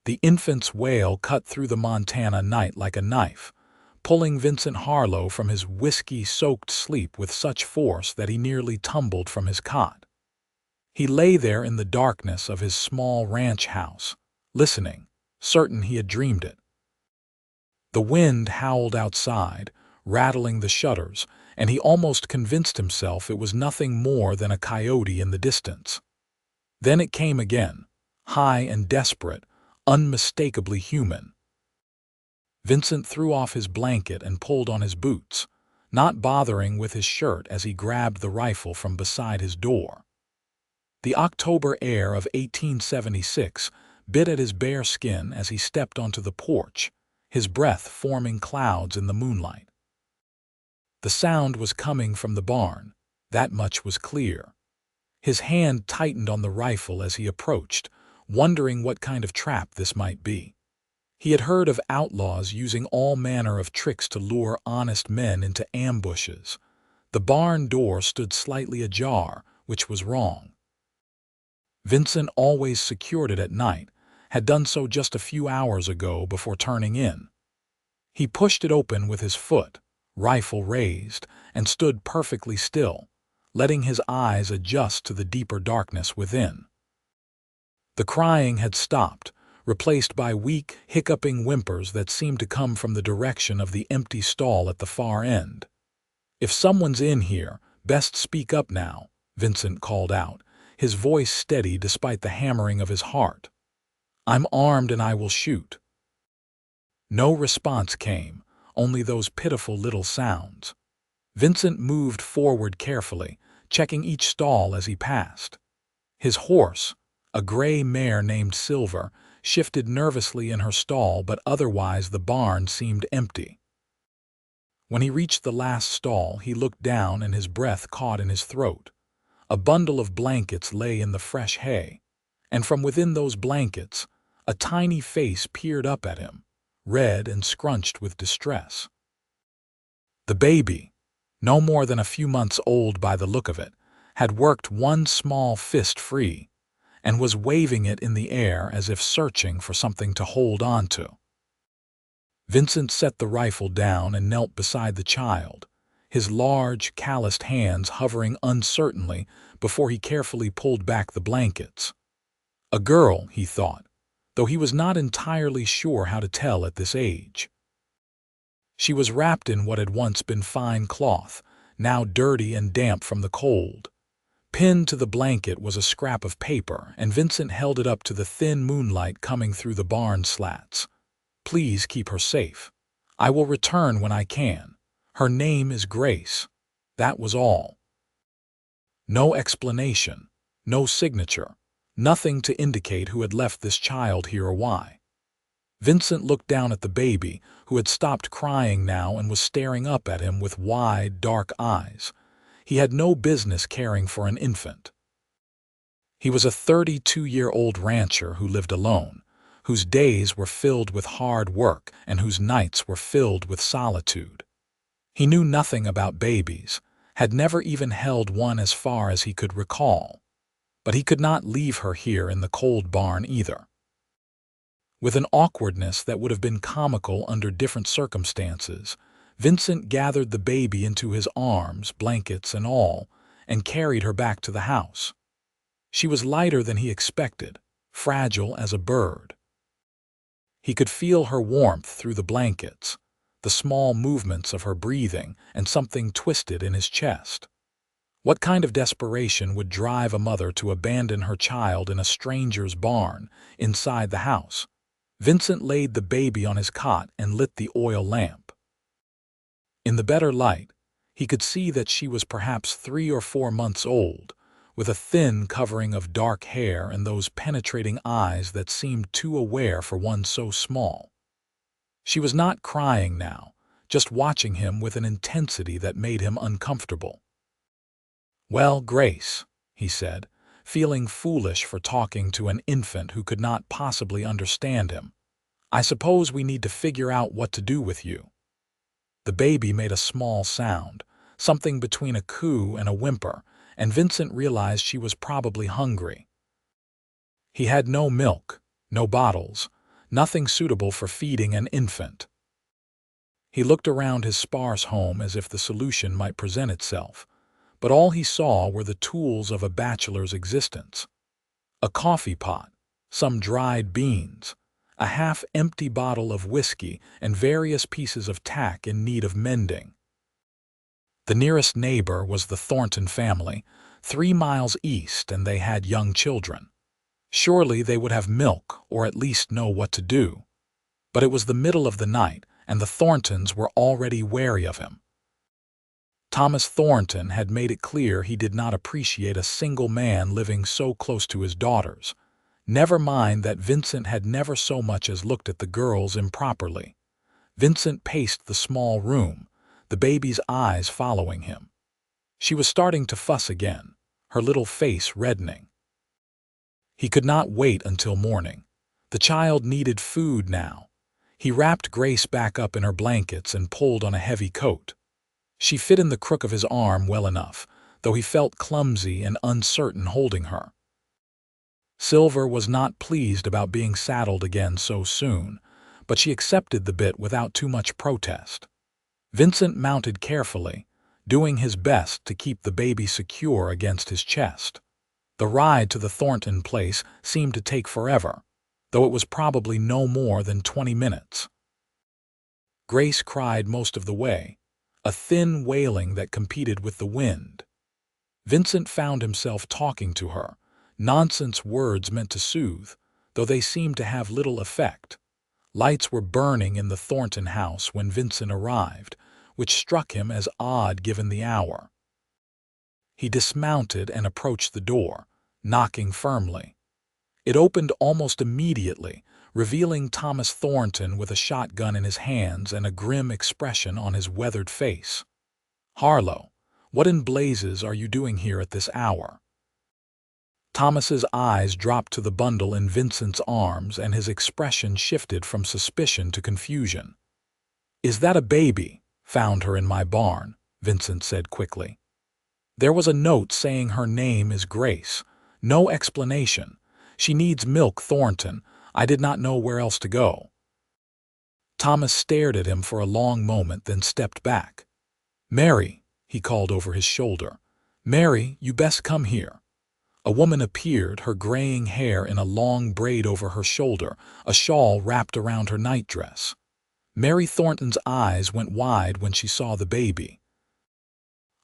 The infant's wail cut through the Montana night like a knife, pulling Vincent Harlow from his whiskey-soaked sleep with such force that he nearly tumbled from his cot. He lay there in the darkness of his small ranch house, listening, certain he had dreamed it. The wind howled outside, rattling the shutters, and he almost convinced himself it was nothing more than a coyote in the distance. Then it came again, high and desperate, unmistakably human. Vincent threw off his blanket and pulled on his boots, not bothering with his shirt as he grabbed the rifle from beside his door. The October air of 1876 bit at his bare skin as he stepped onto the porch, his breath forming clouds in the moonlight. The sound was coming from the barn, that much was clear. His hand tightened on the rifle as he approached, wondering what kind of trap this might be. He had heard of outlaws using all manner of tricks to lure honest men into ambushes. The barn door stood slightly ajar, which was wrong. Vincent always secured it at night, had done so just a few hours ago before turning in. He pushed it open with his foot, rifle raised, and stood perfectly still, letting his eyes adjust to the deeper darkness within. The crying had stopped, replaced by weak, hiccuping whimpers that seemed to come from the direction of the empty stall at the far end. "If someone's in here, best speak up now," Vincent called out, his voice steady despite the hammering of his heart. "I'm armed and I will shoot." No response came, only those pitiful little sounds. Vincent moved forward carefully, checking each stall as he passed. His horse, a gray mare named Silver, shifted nervously in her stall, but otherwise the barn seemed empty. When he reached the last stall, he looked down and his breath caught in his throat. A bundle of blankets lay in the fresh hay, and from within those blankets, a tiny face peered up at him, red and scrunched with distress. The baby, no more than a few months old by the look of it, had worked one small fist free, and was waving it in the air as if searching for something to hold on to. Vincent set the rifle down and knelt beside the child, his large, calloused hands hovering uncertainly before he carefully pulled back the blankets. A girl, he thought, though he was not entirely sure how to tell at this age. She was wrapped in what had once been fine cloth, now dirty and damp from the cold. Pinned to the blanket was a scrap of paper, and Vincent held it up to the thin moonlight coming through the barn slats. "Please keep her safe. I will return when I can. Her name is Grace." That was all. No explanation, no signature, nothing to indicate who had left this child here or why. Vincent looked down at the baby, who had stopped crying now and was staring up at him with wide, dark eyes. He had no business caring for an infant. He was a 32-year-old rancher who lived alone, whose days were filled with hard work and whose nights were filled with solitude. He knew nothing about babies, had never even held one as far as he could recall. But he could not leave her here in the cold barn either. With an awkwardness that would have been comical under different circumstances, Vincent gathered the baby into his arms, blankets and all, and carried her back to the house. She was lighter than he expected, fragile as a bird. He could feel her warmth through the blankets, the small movements of her breathing, and something twisted in his chest. What kind of desperation would drive a mother to abandon her child in a stranger's barn inside the house? Vincent laid the baby on his cot and lit the oil lamp. In the better light, he could see that she was perhaps 3 or 4 months old, with a thin covering of dark hair and those penetrating eyes that seemed too aware for one so small. She was not crying now, just watching him with an intensity that made him uncomfortable. "Well, Grace," he said, feeling foolish for talking to an infant who could not possibly understand him, "I suppose we need to figure out what to do with you." The baby made a small sound, something between a coo and a whimper, and Vincent realized she was probably hungry. He had no milk, no bottles, nothing suitable for feeding an infant. He looked around his sparse home as if the solution might present itself, but all he saw were the tools of a bachelor's existence. A coffee pot, some dried beans, a half-empty bottle of whiskey, and various pieces of tack in need of mending. The nearest neighbor was the Thornton family, 3 miles east, and they had young children. Surely they would have milk, or at least know what to do. But it was the middle of the night, and the Thorntons were already wary of him. Thomas Thornton had made it clear he did not appreciate a single man living so close to his daughters. Never mind that Vincent had never so much as looked at the girls improperly. Vincent paced the small room, the baby's eyes following him. She was starting to fuss again, her little face reddening. He could not wait until morning. The child needed food now. He wrapped Grace back up in her blankets and pulled on a heavy coat. She fit in the crook of his arm well enough, though he felt clumsy and uncertain holding her. Silver was not pleased about being saddled again so soon, but she accepted the bit without too much protest. Vincent mounted carefully, doing his best to keep the baby secure against his chest. The ride to the Thornton place seemed to take forever, though it was probably no more than 20 minutes. Grace cried most of the way, a thin wailing that competed with the wind. Vincent found himself talking to her, nonsense words meant to soothe, though they seemed to have little effect. Lights were burning in the Thornton house when Vincent arrived, which struck him as odd given the hour. He dismounted and approached the door, knocking firmly. It opened almost immediately, revealing Thomas Thornton with a shotgun in his hands and a grim expression on his weathered face. "Harlow, what in blazes are you doing here at this hour?" Thomas's eyes dropped to the bundle in Vincent's arms, and his expression shifted from suspicion to confusion. "Is that a baby? Found her in my barn," Vincent said quickly. "There was a note saying her name is Grace. No explanation. She needs milk, Thornton. I did not know where else to go." Thomas stared at him for a long moment, then stepped back. "Mary," he called over his shoulder. "Mary, you best come here." A woman appeared, her graying hair in a long braid over her shoulder, a shawl wrapped around her nightdress. Mary Thornton's eyes went wide when she saw the baby.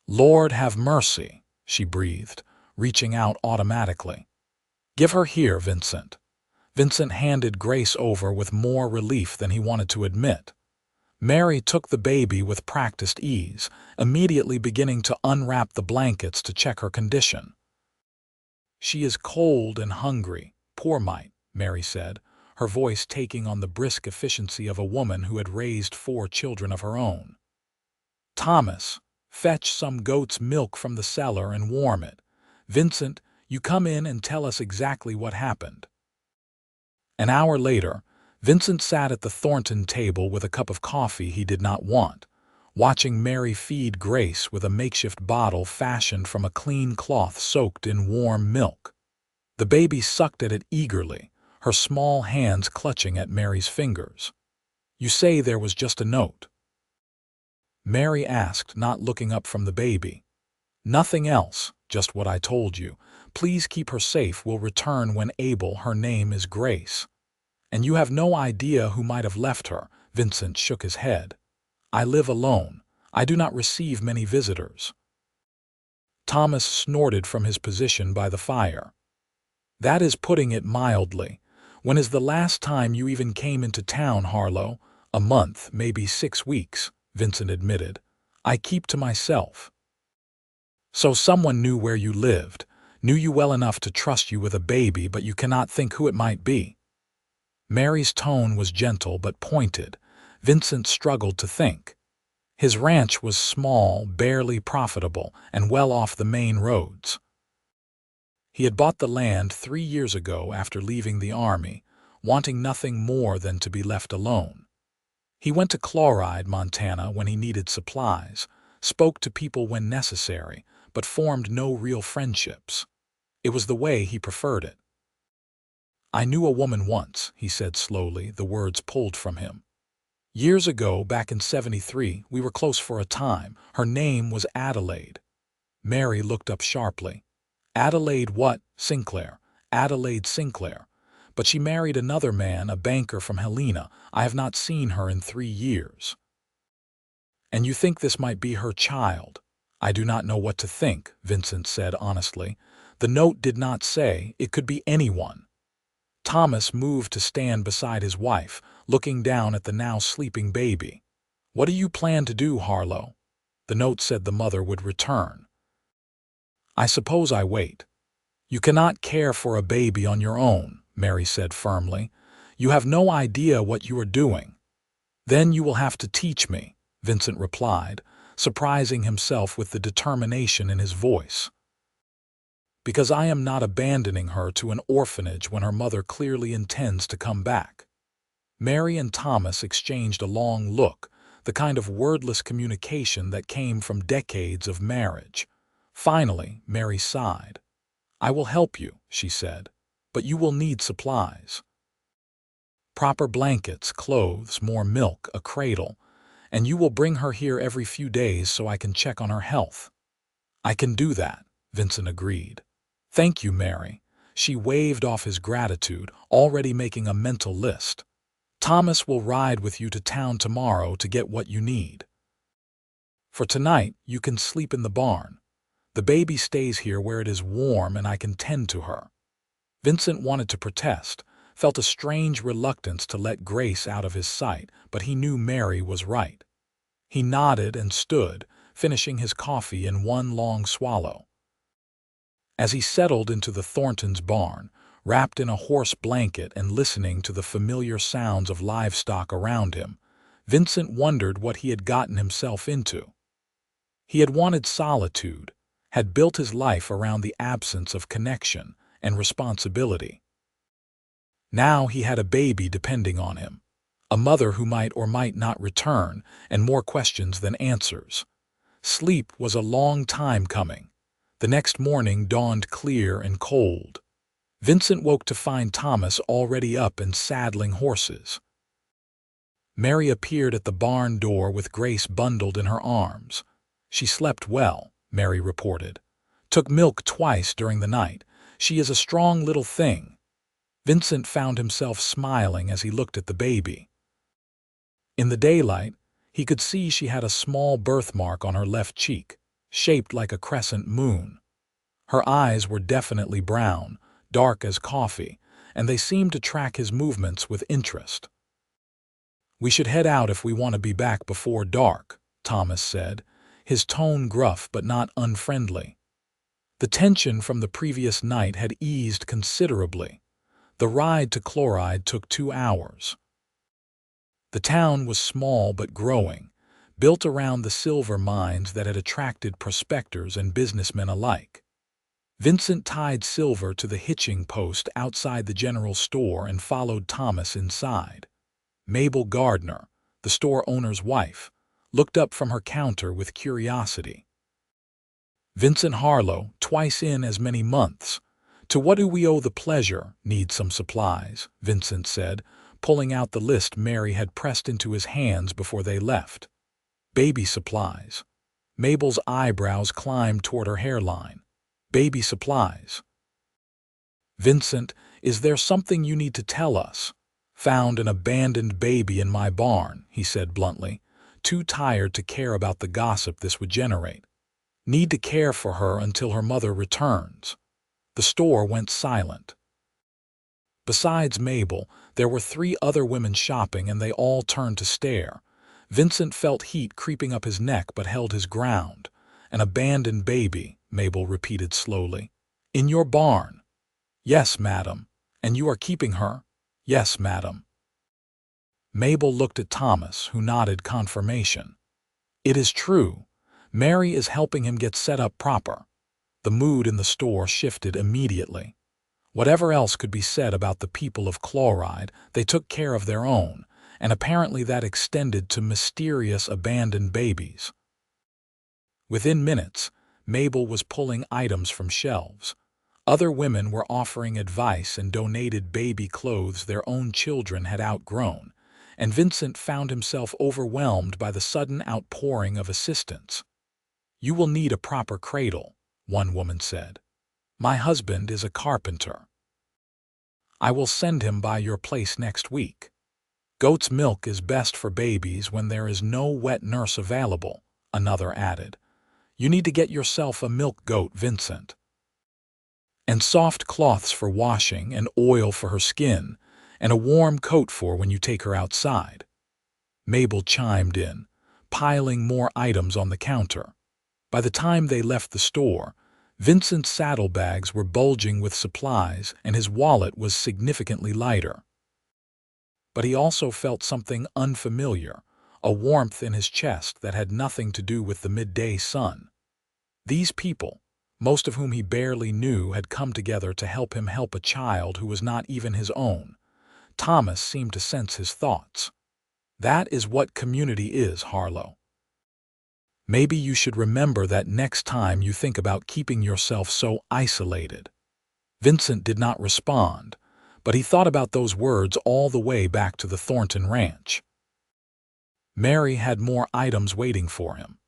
"Lord have mercy," she breathed, reaching out automatically. "Give her here, Vincent." Vincent handed Grace over with more relief than he wanted to admit. Mary took the baby with practiced ease, immediately beginning to unwrap the blankets to check her condition. "She is cold and hungry, poor mite," Mary said, her voice taking on the brisk efficiency of a woman who had raised 4 children of her own. "Thomas, fetch some goat's milk from the cellar and warm it. Vincent, you come in and tell us exactly what happened." An hour later, Vincent sat at the Thornton table with a cup of coffee he did not want, watching Mary feed Grace with a makeshift bottle fashioned from a clean cloth soaked in warm milk. The baby sucked at it eagerly, her small hands clutching at Mary's fingers. "You say there was just a note?" Mary asked, not looking up from the baby. "Nothing else, just what I told you. Please keep her safe. We'll return when able. Her name is Grace." "And you have no idea who might have left her?" Vincent shook his head. "I live alone. I do not receive many visitors." Thomas snorted from his position by the fire. "That is putting it mildly. When is the last time you even came into town, Harlow?" "A month, maybe 6 weeks," Vincent admitted. "I keep to myself." "So someone knew where you lived, knew you well enough to trust you with a baby, but you cannot think who it might be." Mary's tone was gentle but pointed. Vincent struggled to think. His ranch was small, barely profitable, and well off the main roads. He had bought the land 3 years ago after leaving the army, wanting nothing more than to be left alone. He went to Chloride, Montana when he needed supplies, spoke to people when necessary, but formed no real friendships. It was the way he preferred it. "I knew a woman once," he said slowly, the words pulled from him. "Years ago, back in '73, we were close for a time. Her name was Adelaide." Mary looked up sharply. "Adelaide what? Sinclair. Adelaide Sinclair. But she married another man, a banker from Helena. I have not seen her in 3 years." "And you think this might be her child?" "I do not know what to think," Vincent said honestly. "The note did not say. It could be anyone." Thomas moved to stand beside his wife, looking down at the now sleeping baby. "What do you plan to do, Harlow?" "The note said the mother would return." "I suppose I wait." "You cannot care for a baby on your own," Mary said firmly. "You have no idea what you are doing." "Then you will have to teach me," Vincent replied, surprising himself with the determination in his voice. "Because I am not abandoning her to an orphanage when her mother clearly intends to come back." Mary and Thomas exchanged a long look, the kind of wordless communication that came from decades of marriage. Finally, Mary sighed. "I will help you," she said, "but you will need supplies. Proper blankets, clothes, more milk, a cradle, and you will bring her here every few days so I can check on her health." "I can do that," Vincent agreed. "Thank you, Mary." She waved off his gratitude, already making a mental list. "Thomas will ride with you to town tomorrow to get what you need. For tonight, you can sleep in the barn. The baby stays here where it is warm and I can tend to her." Vincent wanted to protest, felt a strange reluctance to let Grace out of his sight, but he knew Mary was right. He nodded and stood, finishing his coffee in one long swallow. As he settled into the Thorntons' barn, wrapped in a horse blanket and listening to the familiar sounds of livestock around him, Vincent wondered what he had gotten himself into. He had wanted solitude, had built his life around the absence of connection and responsibility. Now he had a baby depending on him, a mother who might or might not return, and more questions than answers. Sleep was a long time coming. The next morning dawned clear and cold. Vincent woke to find Thomas already up and saddling horses. Mary appeared at the barn door with Grace bundled in her arms. "She slept well," Mary reported. "Took milk twice during the night. She is a strong little thing." Vincent found himself smiling as he looked at the baby. In the daylight, he could see she had a small birthmark on her left cheek, shaped like a crescent moon. Her eyes were definitely brown, dark as coffee, and they seemed to track his movements with interest. "We should head out if we want to be back before dark," Thomas said, his tone gruff but not unfriendly. The tension from the previous night had eased considerably. The ride to Chloride took 2 hours. The town was small but growing, built around the silver mines that had attracted prospectors and businessmen alike. Vincent tied Silver to the hitching post outside the general store and followed Thomas inside. Mabel Gardner, the store owner's wife, looked up from her counter with curiosity. "Vincent Harlow, twice in as many months. To what do we owe the pleasure? Need some supplies," Vincent said, pulling out the list Mary had pressed into his hands before they left. "Baby supplies." Mabel's eyebrows climbed toward her hairline. "Baby supplies." "Vincent, is there something you need to tell us?" "Found an abandoned baby in my barn," he said bluntly, too tired to care about the gossip this would generate. "Need to care for her until her mother returns." The store went silent. Besides Mabel, there were 3 other women shopping, and they all turned to stare. Vincent felt heat creeping up his neck but held his ground. "An abandoned baby," Mabel repeated slowly. "In your barn?" "Yes, madam." "And you are keeping her?" "Yes, madam." Mabel looked at Thomas, who nodded confirmation. "It is true. Mary is helping him get set up proper." The mood in the store shifted immediately. Whatever else could be said about the people of Chloride, they took care of their own, and apparently that extended to mysterious abandoned babies. Within minutes, Mabel was pulling items from shelves. Other women were offering advice and donated baby clothes their own children had outgrown, and Vincent found himself overwhelmed by the sudden outpouring of assistance. "You will need a proper cradle," one woman said. "My husband is a carpenter. I will send him by your place next week. Goat's milk is best for babies when there is no wet nurse available," another added. "You need to get yourself a milk goat, Vincent. And soft cloths for washing and oil for her skin, and a warm coat for when you take her outside." Mabel chimed in, piling more items on the counter. By the time they left the store, Vincent's saddlebags were bulging with supplies and his wallet was significantly lighter. But he also felt something unfamiliar, a warmth in his chest that had nothing to do with the midday sun. These people, most of whom he barely knew, had come together to help him help a child who was not even his own. Thomas seemed to sense his thoughts. "That is what community is, Harlow. Maybe you should remember that next time you think about keeping yourself so isolated." Vincent did not respond, but he thought about those words all the way back to the Thornton Ranch. Mary had more items waiting for him.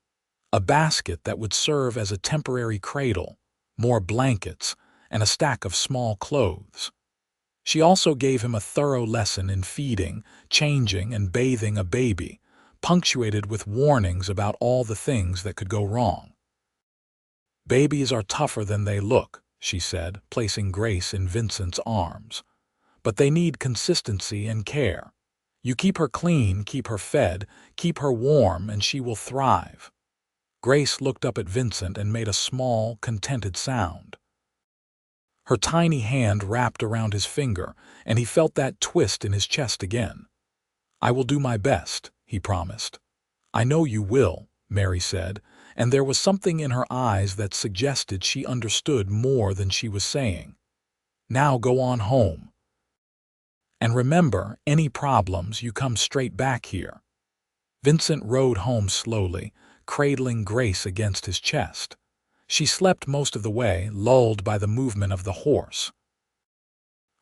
A basket that would serve as a temporary cradle, more blankets, and a stack of small clothes. She also gave him a thorough lesson in feeding, changing, and bathing a baby, punctuated with warnings about all the things that could go wrong. "Babies are tougher than they look," she said, placing Grace in Vincent's arms. "But they need consistency and care. You keep her clean, keep her fed, keep her warm, and she will thrive." Grace looked up at Vincent and made a small, contented sound. Her tiny hand wrapped around his finger, and he felt that twist in his chest again. "I will do my best," he promised. "I know you will," Mary said, and there was something in her eyes that suggested she understood more than she was saying. "Now go on home. And remember, any problems, you come straight back here." Vincent rode home slowly, cradling Grace against his chest. She slept most of the way, lulled by the movement of the horse.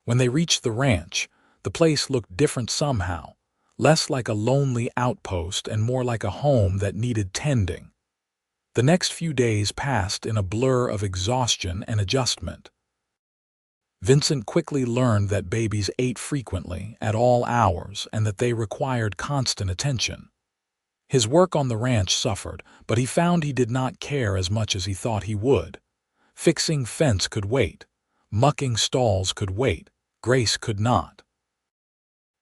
When they reached the ranch, the place looked different somehow, less like a lonely outpost and more like a home that needed tending. The next few days passed in a blur of exhaustion and adjustment. Vincent quickly learned that babies ate frequently, at all hours, and that they required constant attention. His work on the ranch suffered, but he found he did not care as much as he thought he would. Fixing fence could wait. Mucking stalls could wait. Grace could not.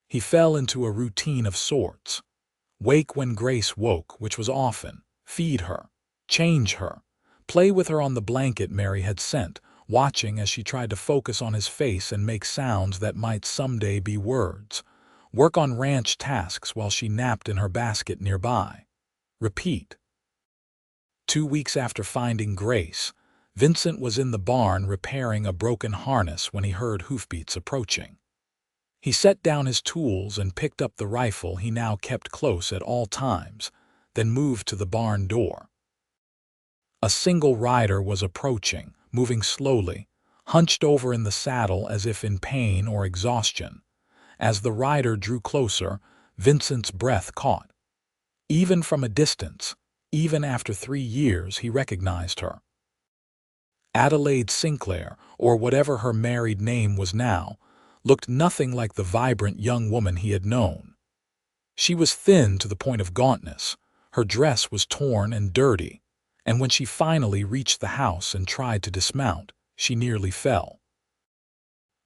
He fell into a routine of sorts. Wake when Grace woke, which was often. Feed her. Change her. Play with her on the blanket Mary had sent, watching as she tried to focus on his face and make sounds that might someday be words. Work on ranch tasks while she napped in her basket nearby. Repeat. 2 weeks after finding Grace, Vincent was in the barn repairing a broken harness when he heard hoofbeats approaching. He set down his tools and picked up the rifle he now kept close at all times, then moved to the barn door. A single rider was approaching, moving slowly, hunched over in the saddle as if in pain or exhaustion. As the rider drew closer, Vincent's breath caught. Even from a distance, even after 3 years, he recognized her. Adelaide Sinclair, or whatever her married name was now, looked nothing like the vibrant young woman he had known. She was thin to the point of gauntness, her dress was torn and dirty, and when she finally reached the house and tried to dismount, she nearly fell.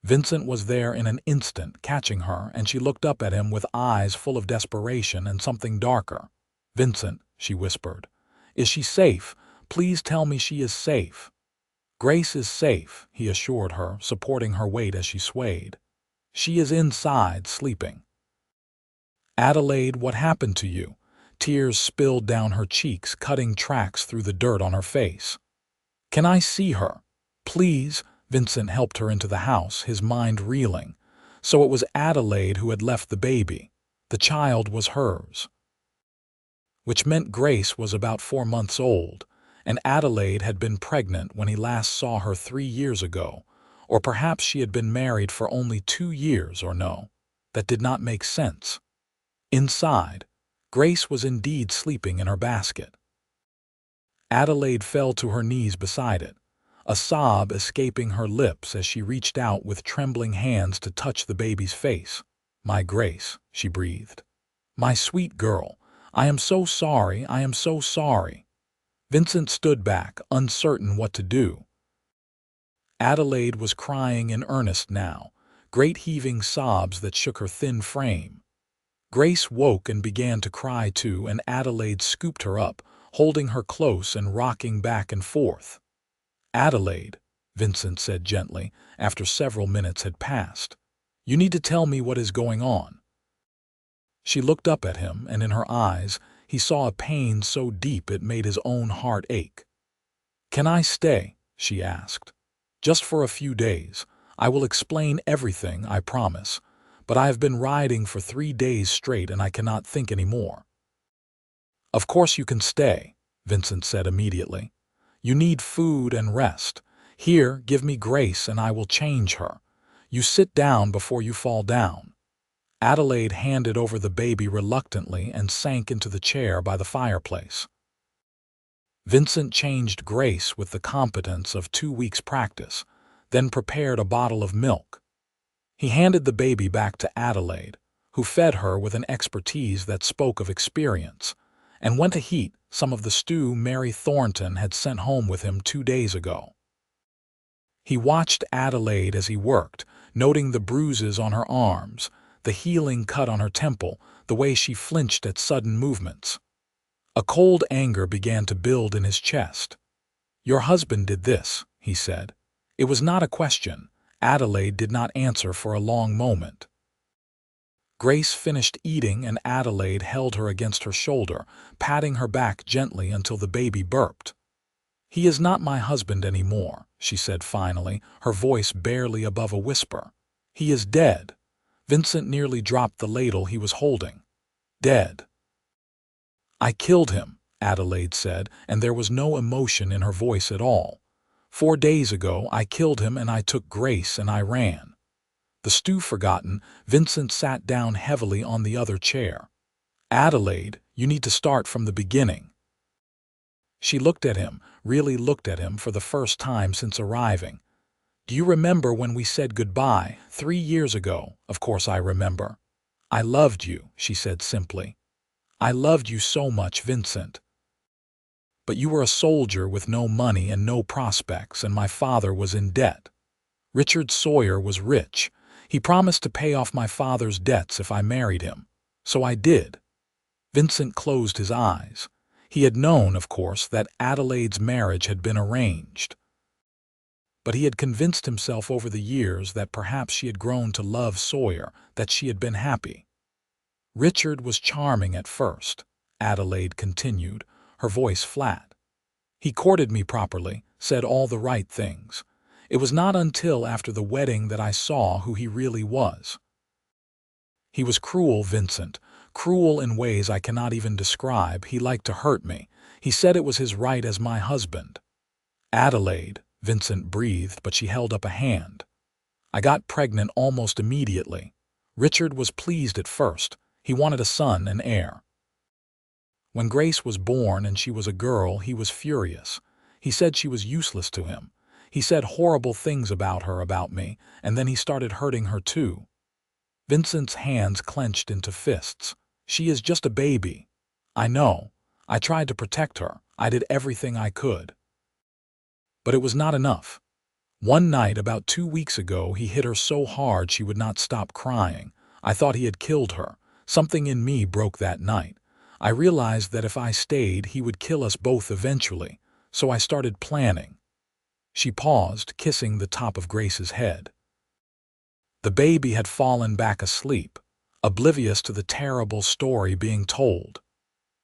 Vincent was there in an instant, catching her, and she looked up at him with eyes full of desperation and something darker. "Vincent," she whispered, "is she safe? Please tell me she is safe." "Grace is safe," he assured her, supporting her weight as she swayed. "She is inside, sleeping." "Adelaide, what happened to you?" Tears spilled down her cheeks, cutting tracks through the dirt on her face. "Can I see her? Please?" Vincent helped her into the house, his mind reeling. So it was Adelaide who had left the baby. The child was hers. Which meant Grace was about 4 months old, and Adelaide had been pregnant when he last saw her 3 years ago, or perhaps she had been married for only 2 years or no. That did not make sense. Inside, Grace was indeed sleeping in her basket. Adelaide fell to her knees beside it, a sob escaping her lips as she reached out with trembling hands to touch the baby's face. "My Grace," she breathed. "My sweet girl, I am so sorry, I am so sorry." Vincent stood back, uncertain what to do. Adelaide was crying in earnest now, great heaving sobs that shook her thin frame. Grace woke and began to cry too, and Adelaide scooped her up, holding her close and rocking back and forth. "Adelaide," Vincent said gently, after several minutes had passed, "you need to tell me what is going on." She looked up at him, and in her eyes he saw a pain so deep it made his own heart ache. "Can I stay?" she asked. "Just for a few days. I will explain everything, I promise. But I have been riding for 3 days straight and I cannot think any more." "Of course you can stay," Vincent said immediately. "You need food and rest. Here, give me Grace and I will change her. You sit down before you fall down." Adelaide handed over the baby reluctantly and sank into the chair by the fireplace. Vincent changed Grace with the competence of 2 weeks' practice, then prepared a bottle of milk. He handed the baby back to Adelaide, who fed her with an expertise that spoke of experience, and went to heat some of the stew Mary Thornton had sent home with him 2 days ago. He watched Adelaide as he worked, noting the bruises on her arms, the healing cut on her temple, the way she flinched at sudden movements. A cold anger began to build in his chest. "Your husband did this," he said. It was not a question. Adelaide did not answer for a long moment. Grace finished eating and Adelaide held her against her shoulder, patting her back gently until the baby burped. "He is not my husband anymore," she said finally, her voice barely above a whisper. "He is dead." Vincent nearly dropped the ladle he was holding. "Dead." "I killed him," Adelaide said, and there was no emotion in her voice at all. 4 days ago, I killed him and I took Grace and I ran." The stew forgotten, Vincent sat down heavily on the other chair. "Adelaide, you need to start from the beginning." She looked at him, really looked at him for the first time since arriving. "Do you remember when we said goodbye 3 years ago?" "Of course I remember." "I loved you," she said simply. "I loved you so much, Vincent. But you were a soldier with no money and no prospects, and my father was in debt. Richard Sawyer was rich. He promised to pay off my father's debts if I married him. So I did." Vincent closed his eyes. He had known, of course, that Adelaide's marriage had been arranged. But he had convinced himself over the years that perhaps she had grown to love Sawyer, that she had been happy. "Richard was charming at first," Adelaide continued, her voice flat. "He courted me properly, said all the right things. It was not until after the wedding that I saw who he really was. He was cruel, Vincent, cruel in ways I cannot even describe. He liked to hurt me. He said it was his right as my husband." "Adelaide," Vincent breathed, but she held up a hand. "I got pregnant almost immediately. Richard was pleased at first. He wanted a son and heir. When Grace was born and she was a girl, he was furious. He said she was useless to him. He said horrible things about her, about me, and then he started hurting her too." Vincent's hands clenched into fists. "She is just a baby." "I know. I tried to protect her. I did everything I could. But it was not enough. One night about 2 weeks ago, he hit her so hard she would not stop crying. I thought he had killed her. Something in me broke that night. I realized that if I stayed, he would kill us both eventually, so I started planning." She paused, kissing the top of Grace's head. The baby had fallen back asleep, oblivious to the terrible story being told.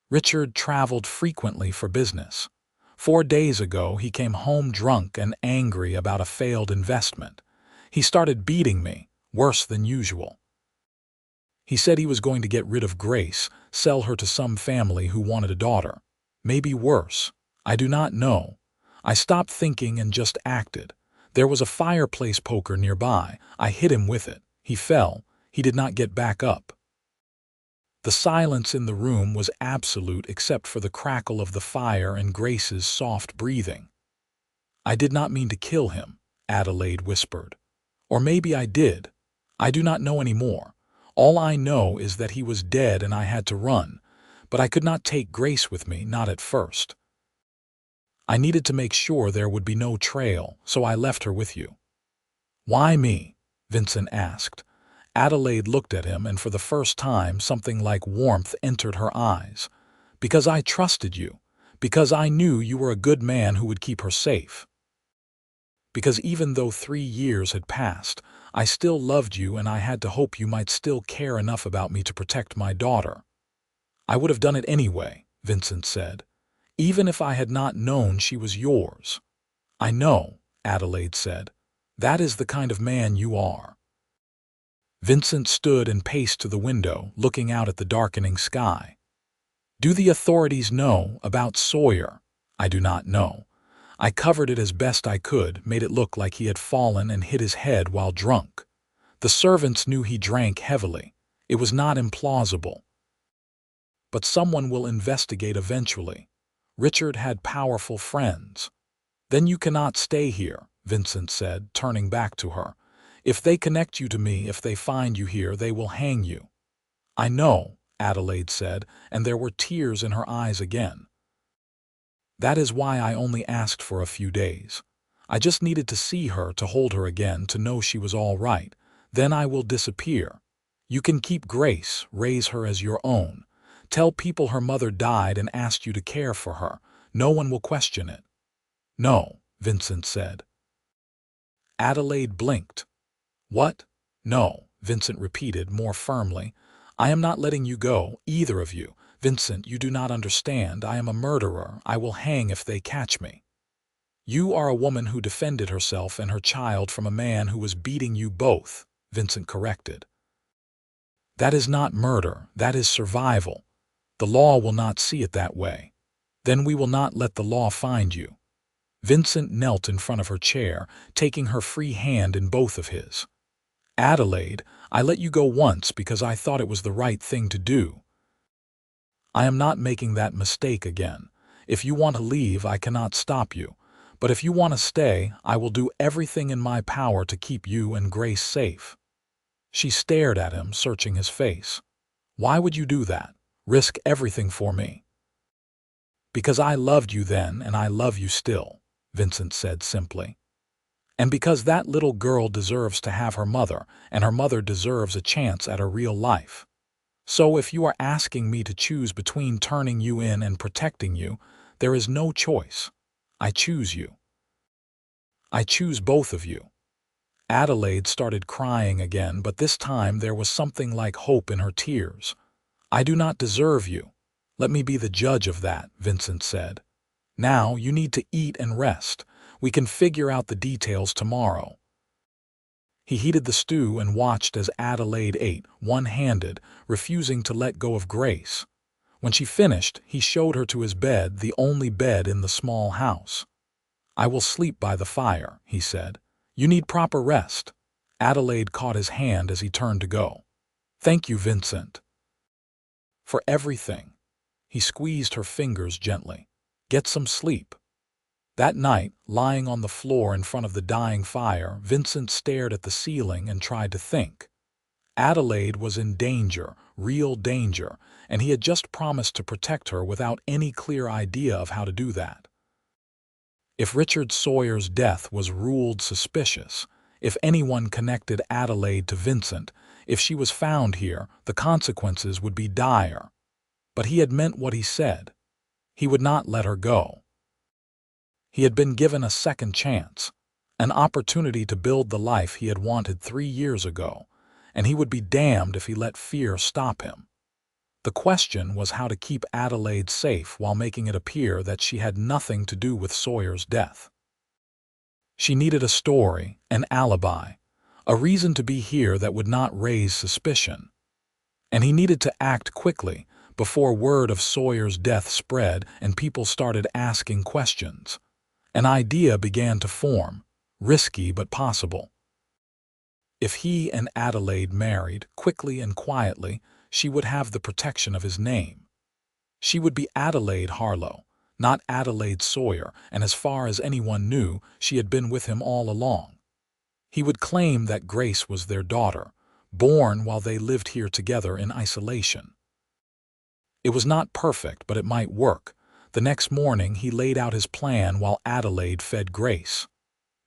Richard traveled frequently for business. 4 days ago, he came home drunk and angry about a failed investment. He started beating me, worse than usual. He said he was going to get rid of Grace, sell her to some family who wanted a daughter. Maybe worse. I do not know. I stopped thinking and just acted. There was a fireplace poker nearby. I hit him with it. He fell. He did not get back up. The silence in the room was absolute except for the crackle of the fire and Grace's soft breathing. I did not mean to kill him, Adelaide whispered. Or maybe I did. I do not know any more. All I know is that he was dead and I had to run, but I could not take Grace with me, not at first. I needed to make sure there would be no trail, so I left her with you. Why me? Vincent asked. Adelaide looked at him, and for the first time something like warmth entered her eyes. Because I trusted you. Because I knew you were a good man who would keep her safe. Because even though 3 years had passed, I still loved you and I had to hope you might still care enough about me to protect my daughter. I would have done it anyway, Vincent said, even if I had not known she was yours. I know, Adelaide said. That is the kind of man you are. Vincent stood and paced to the window, looking out at the darkening sky. Do the authorities know about Sawyer? I do not know. I covered it as best I could, made it look like he had fallen and hit his head while drunk. The servants knew he drank heavily. It was not implausible. But someone will investigate eventually. Richard had powerful friends. Then you cannot stay here, Vincent said, turning back to her. If they connect you to me, if they find you here, they will hang you. I know, Adelaide said, and there were tears in her eyes again. That is why I only asked for a few days. I just needed to see her, to hold her again, to know she was all right. Then I will disappear. You can keep Grace, raise her as your own. Tell people her mother died and asked you to care for her. No one will question it. No, Vincent said. Adelaide blinked. What? No, Vincent repeated more firmly. I am not letting you go, either of you. Vincent, you do not understand. I am a murderer. I will hang if they catch me. You are a woman who defended herself and her child from a man who was beating you both, Vincent corrected. That is not murder. That is survival. The law will not see it that way. Then we will not let the law find you. Vincent knelt in front of her chair, taking her free hand in both of his. Adelaide, I let you go once because I thought it was the right thing to do. I am not making that mistake again. If you want to leave, I cannot stop you. But if you want to stay, I will do everything in my power to keep you and Grace safe. She stared at him, searching his face. Why would you do that? Risk everything for me? Because I loved you then and I love you still, Vincent said simply. And because that little girl deserves to have her mother, and her mother deserves a chance at a real life. So if you are asking me to choose between turning you in and protecting you, there is no choice. I choose you. I choose both of you. Adelaide started crying again, but this time there was something like hope in her tears. I do not deserve you. Let me be the judge of that, Vincent said. Now you need to eat and rest. We can figure out the details tomorrow. He heated the stew and watched as Adelaide ate, one-handed, refusing to let go of Grace. When she finished, he showed her to his bed, the only bed in the small house. I will sleep by the fire, he said. You need proper rest. Adelaide caught his hand as he turned to go. Thank you, Vincent. For everything. He squeezed her fingers gently. Get some sleep. That night, lying on the floor in front of the dying fire, Vincent stared at the ceiling and tried to think. Adelaide was in danger, real danger, and he had just promised to protect her without any clear idea of how to do that. If Richard Sawyer's death was ruled suspicious, if anyone connected Adelaide to Vincent, if she was found here, the consequences would be dire. But he had meant what he said. He would not let her go. He had been given a second chance, an opportunity to build the life he had wanted 3 years ago, and he would be damned if he let fear stop him. The question was how to keep Adelaide safe while making it appear that she had nothing to do with Sawyer's death. She needed a story, an alibi, a reason to be here that would not raise suspicion. And he needed to act quickly, before word of Sawyer's death spread and people started asking questions. An idea began to form, risky but possible. If he and Adelaide married, quickly and quietly, she would have the protection of his name. She would be Adelaide Harlow, not Adelaide Sawyer, and as far as anyone knew, she had been with him all along. He would claim that Grace was their daughter, born while they lived here together in isolation. It was not perfect, but it might work. The next morning he laid out his plan while Adelaide fed Grace.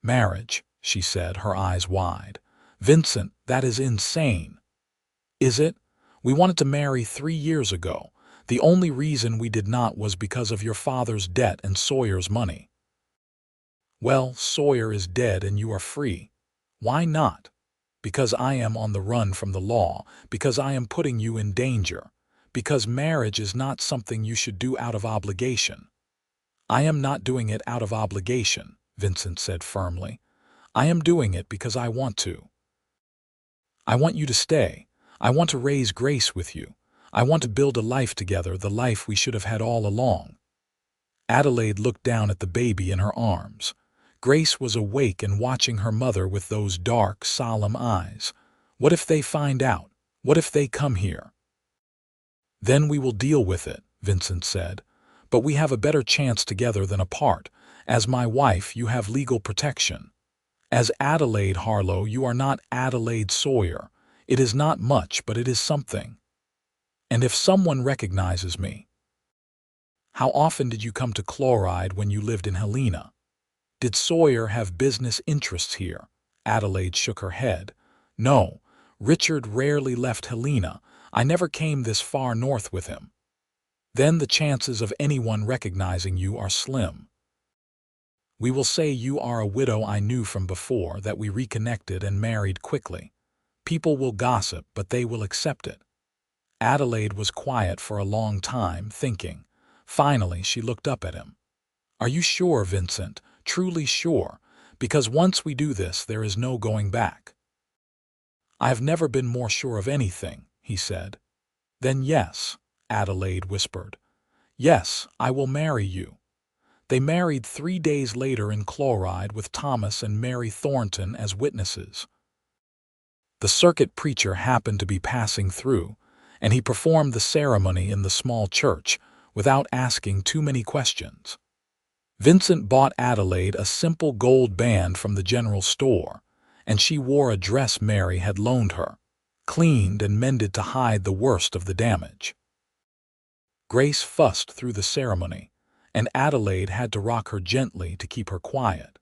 "Marriage," she said, her eyes wide. "Vincent, that is insane." "Is it? We wanted to marry 3 years ago. The only reason we did not was because of your father's debt and Sawyer's money." "Well, Sawyer is dead and you are free. Why not?" "Because I am on the run from the law, because I am putting you in danger, because marriage is not something you should do out of obligation." "I am not doing it out of obligation," Vincent said firmly. "I am doing it because I want to. I want you to stay. I want to raise Grace with you. I want to build a life together, the life we should have had all along." Adelaide looked down at the baby in her arms. Grace was awake and watching her mother with those dark, solemn eyes. "What if they find out? What if they come here?" "Then we will deal with it," Vincent said. "But we have a better chance together than apart. As my wife, you have legal protection. As Adelaide Harlow, you are not Adelaide Sawyer. It is not much, but it is something. And if someone recognizes me—" "How often did you come to Chloride when you lived in Helena? Did Sawyer have business interests here?" Adelaide shook her head. "No, Richard rarely left Helena. I never came this far north with him." "Then the chances of anyone recognizing you are slim. We will say you are a widow I knew from before, that we reconnected and married quickly. People will gossip, but they will accept it." Adelaide was quiet for a long time, thinking. Finally, she looked up at him. "Are you sure, Vincent? Truly sure? Because once we do this, there is no going back." "I have never been more sure of anything," he said. "Then yes," Adelaide whispered. "Yes, I will marry you." They married 3 days later in Chloride with Thomas and Mary Thornton as witnesses. The circuit preacher happened to be passing through, and he performed the ceremony in the small church without asking too many questions. Vincent bought Adelaide a simple gold band from the general store, and she wore a dress Mary had loaned her, cleaned and mended to hide the worst of the damage. Grace fussed through the ceremony, and Adelaide had to rock her gently to keep her quiet.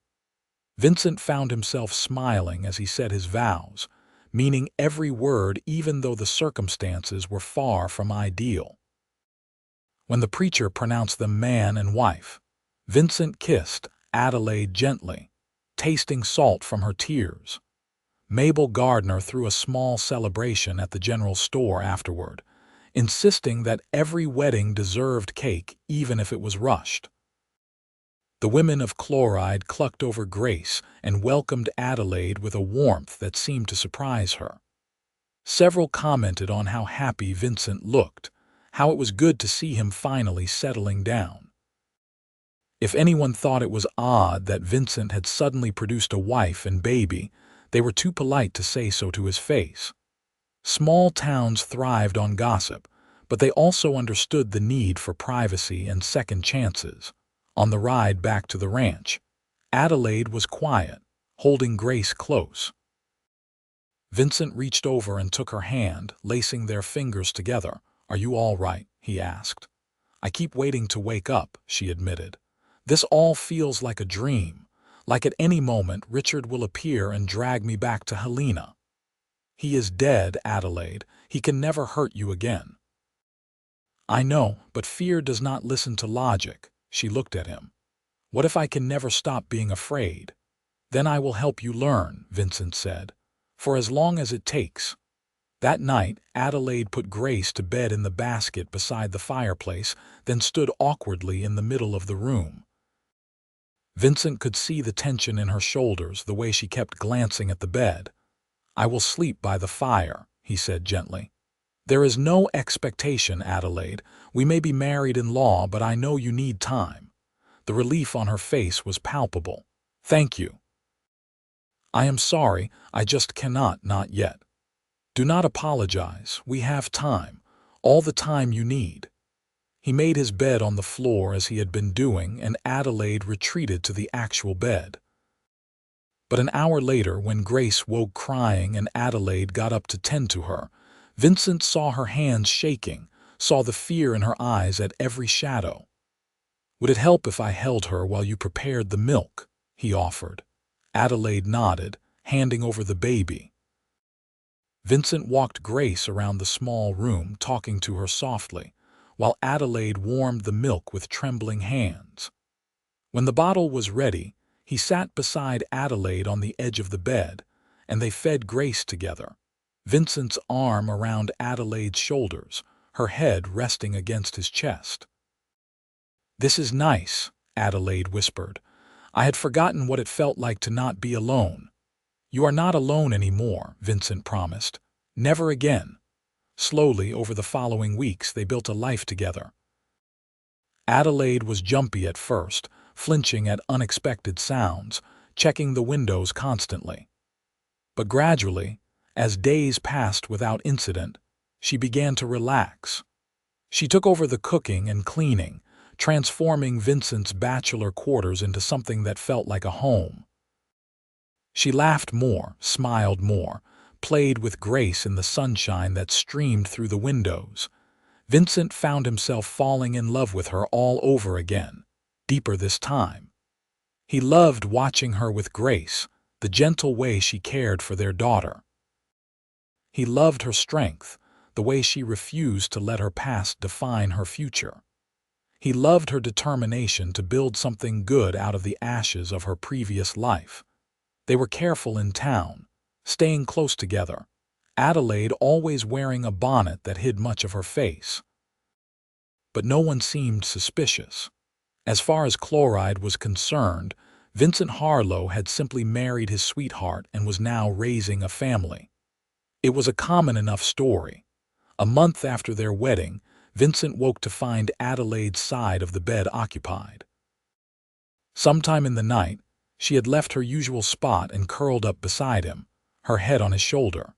Vincent found himself smiling as he said his vows, meaning every word even though the circumstances were far from ideal. When the preacher pronounced them man and wife, Vincent kissed Adelaide gently, tasting salt from her tears. Mabel Gardner threw a small celebration at the general store afterward, insisting that every wedding deserved cake even if it was rushed. The women of Chloride clucked over Grace and welcomed Adelaide with a warmth that seemed to surprise her. Several commented on how happy Vincent looked, how it was good to see him finally settling down. If anyone thought it was odd that Vincent had suddenly produced a wife and baby, they were too polite to say so to his face. Small towns thrived on gossip, but they also understood the need for privacy and second chances. On the ride back to the ranch, Adelaide was quiet, holding Grace close. Vincent reached over and took her hand, lacing their fingers together. "Are you all right?" he asked. "I keep waiting to wake up," she admitted. "This all feels like a dream, like at any moment Richard will appear and drag me back to Helena." "He is dead, Adelaide. He can never hurt you again." "I know, but fear does not listen to logic." She looked at him. "What if I can never stop being afraid?" "Then I will help you learn," Vincent said, "for as long as it takes." That night, Adelaide put Grace to bed in the basket beside the fireplace, then stood awkwardly in the middle of the room. Vincent could see the tension in her shoulders, the way she kept glancing at the bed. "I will sleep by the fire," he said gently. There is no expectation, Adelaide. We may be married in law, but I know you need time. The relief on her face was palpable. Thank you. I am sorry, I just cannot, not yet. Do not apologize, we have time. All the time you need. He made his bed on the floor as he had been doing, and Adelaide retreated to the actual bed. But an hour later, when Grace woke crying and Adelaide got up to tend to her, Vincent saw her hands shaking, saw the fear in her eyes at every shadow. Would it help if I held her while you prepared the milk? He offered. Adelaide nodded, handing over the baby. Vincent walked Grace around the small room, talking to her softly, while Adelaide warmed the milk with trembling hands. When the bottle was ready, he sat beside Adelaide on the edge of the bed, and they fed Grace together, Vincent's arm around Adelaide's shoulders, her head resting against his chest. "This is nice," Adelaide whispered. "I had forgotten what it felt like to not be alone." "You are not alone anymore," Vincent promised. "Never again." Slowly, over the following weeks, they built a life together. Adelaide was jumpy at first, flinching at unexpected sounds, checking the windows constantly. But gradually, as days passed without incident, she began to relax. She took over the cooking and cleaning, transforming Vincent's bachelor quarters into something that felt like a home. She laughed more, smiled more, played with Grace in the sunshine that streamed through the windows. Vincent found himself falling in love with her all over again, deeper this time. He loved watching her with Grace, the gentle way she cared for their daughter. He loved her strength, the way she refused to let her past define her future. He loved her determination to build something good out of the ashes of her previous life. They were careful in town, staying close together, Adelaide always wearing a bonnet that hid much of her face. But no one seemed suspicious. As far as chloride was concerned, Vincent Harlow had simply married his sweetheart and was now raising a family. It was a common enough story. A month after their wedding, Vincent woke to find Adelaide's side of the bed occupied. Sometime in the night, she had left her usual spot and curled up beside him, her head on his shoulder.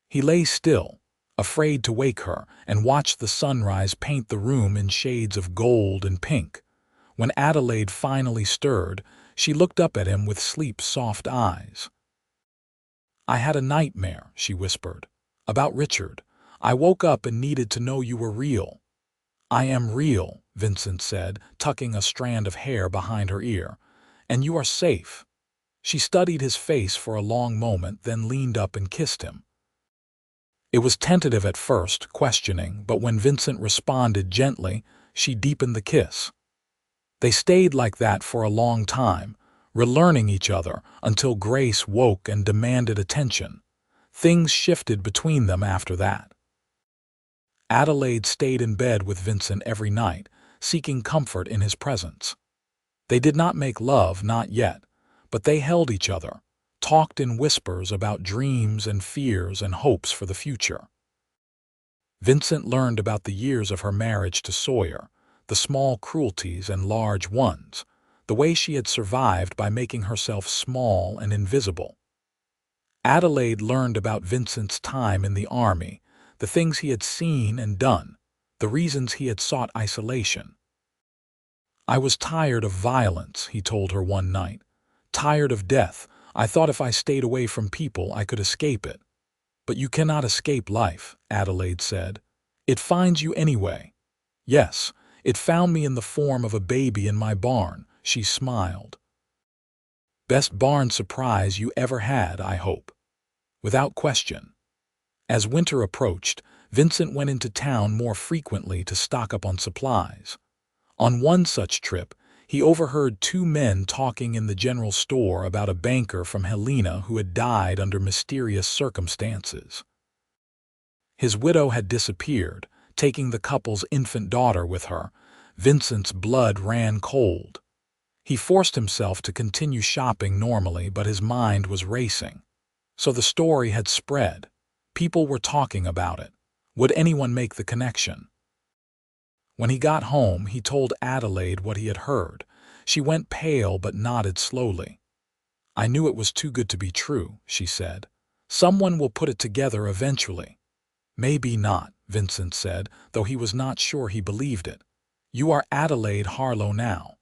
He lay still, afraid to wake her, and watched the sunrise paint the room in shades of gold and pink. When Adelaide finally stirred, she looked up at him with sleep-soft eyes. "I had a nightmare," she whispered, "about Richard. I woke up and needed to know you were real." "I am real," Vincent said, tucking a strand of hair behind her ear. "And you are safe." She studied his face for a long moment, then leaned up and kissed him. It was tentative at first, questioning, but when Vincent responded gently, she deepened the kiss. They stayed like that for a long time, relearning each other until Grace woke and demanded attention. Things shifted between them after that. Adelaide stayed in bed with Vincent every night, seeking comfort in his presence. They did not make love, not yet, but they held each other, talked in whispers about dreams and fears and hopes for the future. Vincent learned about the years of her marriage to Sawyer, the small cruelties and large ones, the way she had survived by making herself small and invisible. Adelaide learned about Vincent's time in the army, the things he had seen and done, the reasons he had sought isolation. "I was tired of violence," he told her one night. "Tired of death. I thought if I stayed away from people, I could escape it." "But you cannot escape life," Adelaide said. "It finds you anyway." "Yes, it found me in the form of a baby in my barn," she smiled. "Best barn surprise you ever had, I hope." "Without question." As winter approached, Vincent went into town more frequently to stock up on supplies. On one such trip, he overheard two men talking in the general store about a banker from Helena who had died under mysterious circumstances. His widow had disappeared, taking the couple's infant daughter with her. Vincent's blood ran cold. He forced himself to continue shopping normally, but his mind was racing. So the story had spread. People were talking about it. Would anyone make the connection? When he got home, he told Adelaide what he had heard. She went pale but nodded slowly. "I knew it was too good to be true," she said. "Someone will put it together eventually." "Maybe not," Vincent said, though he was not sure he believed it. "You are Adelaide Harlow now.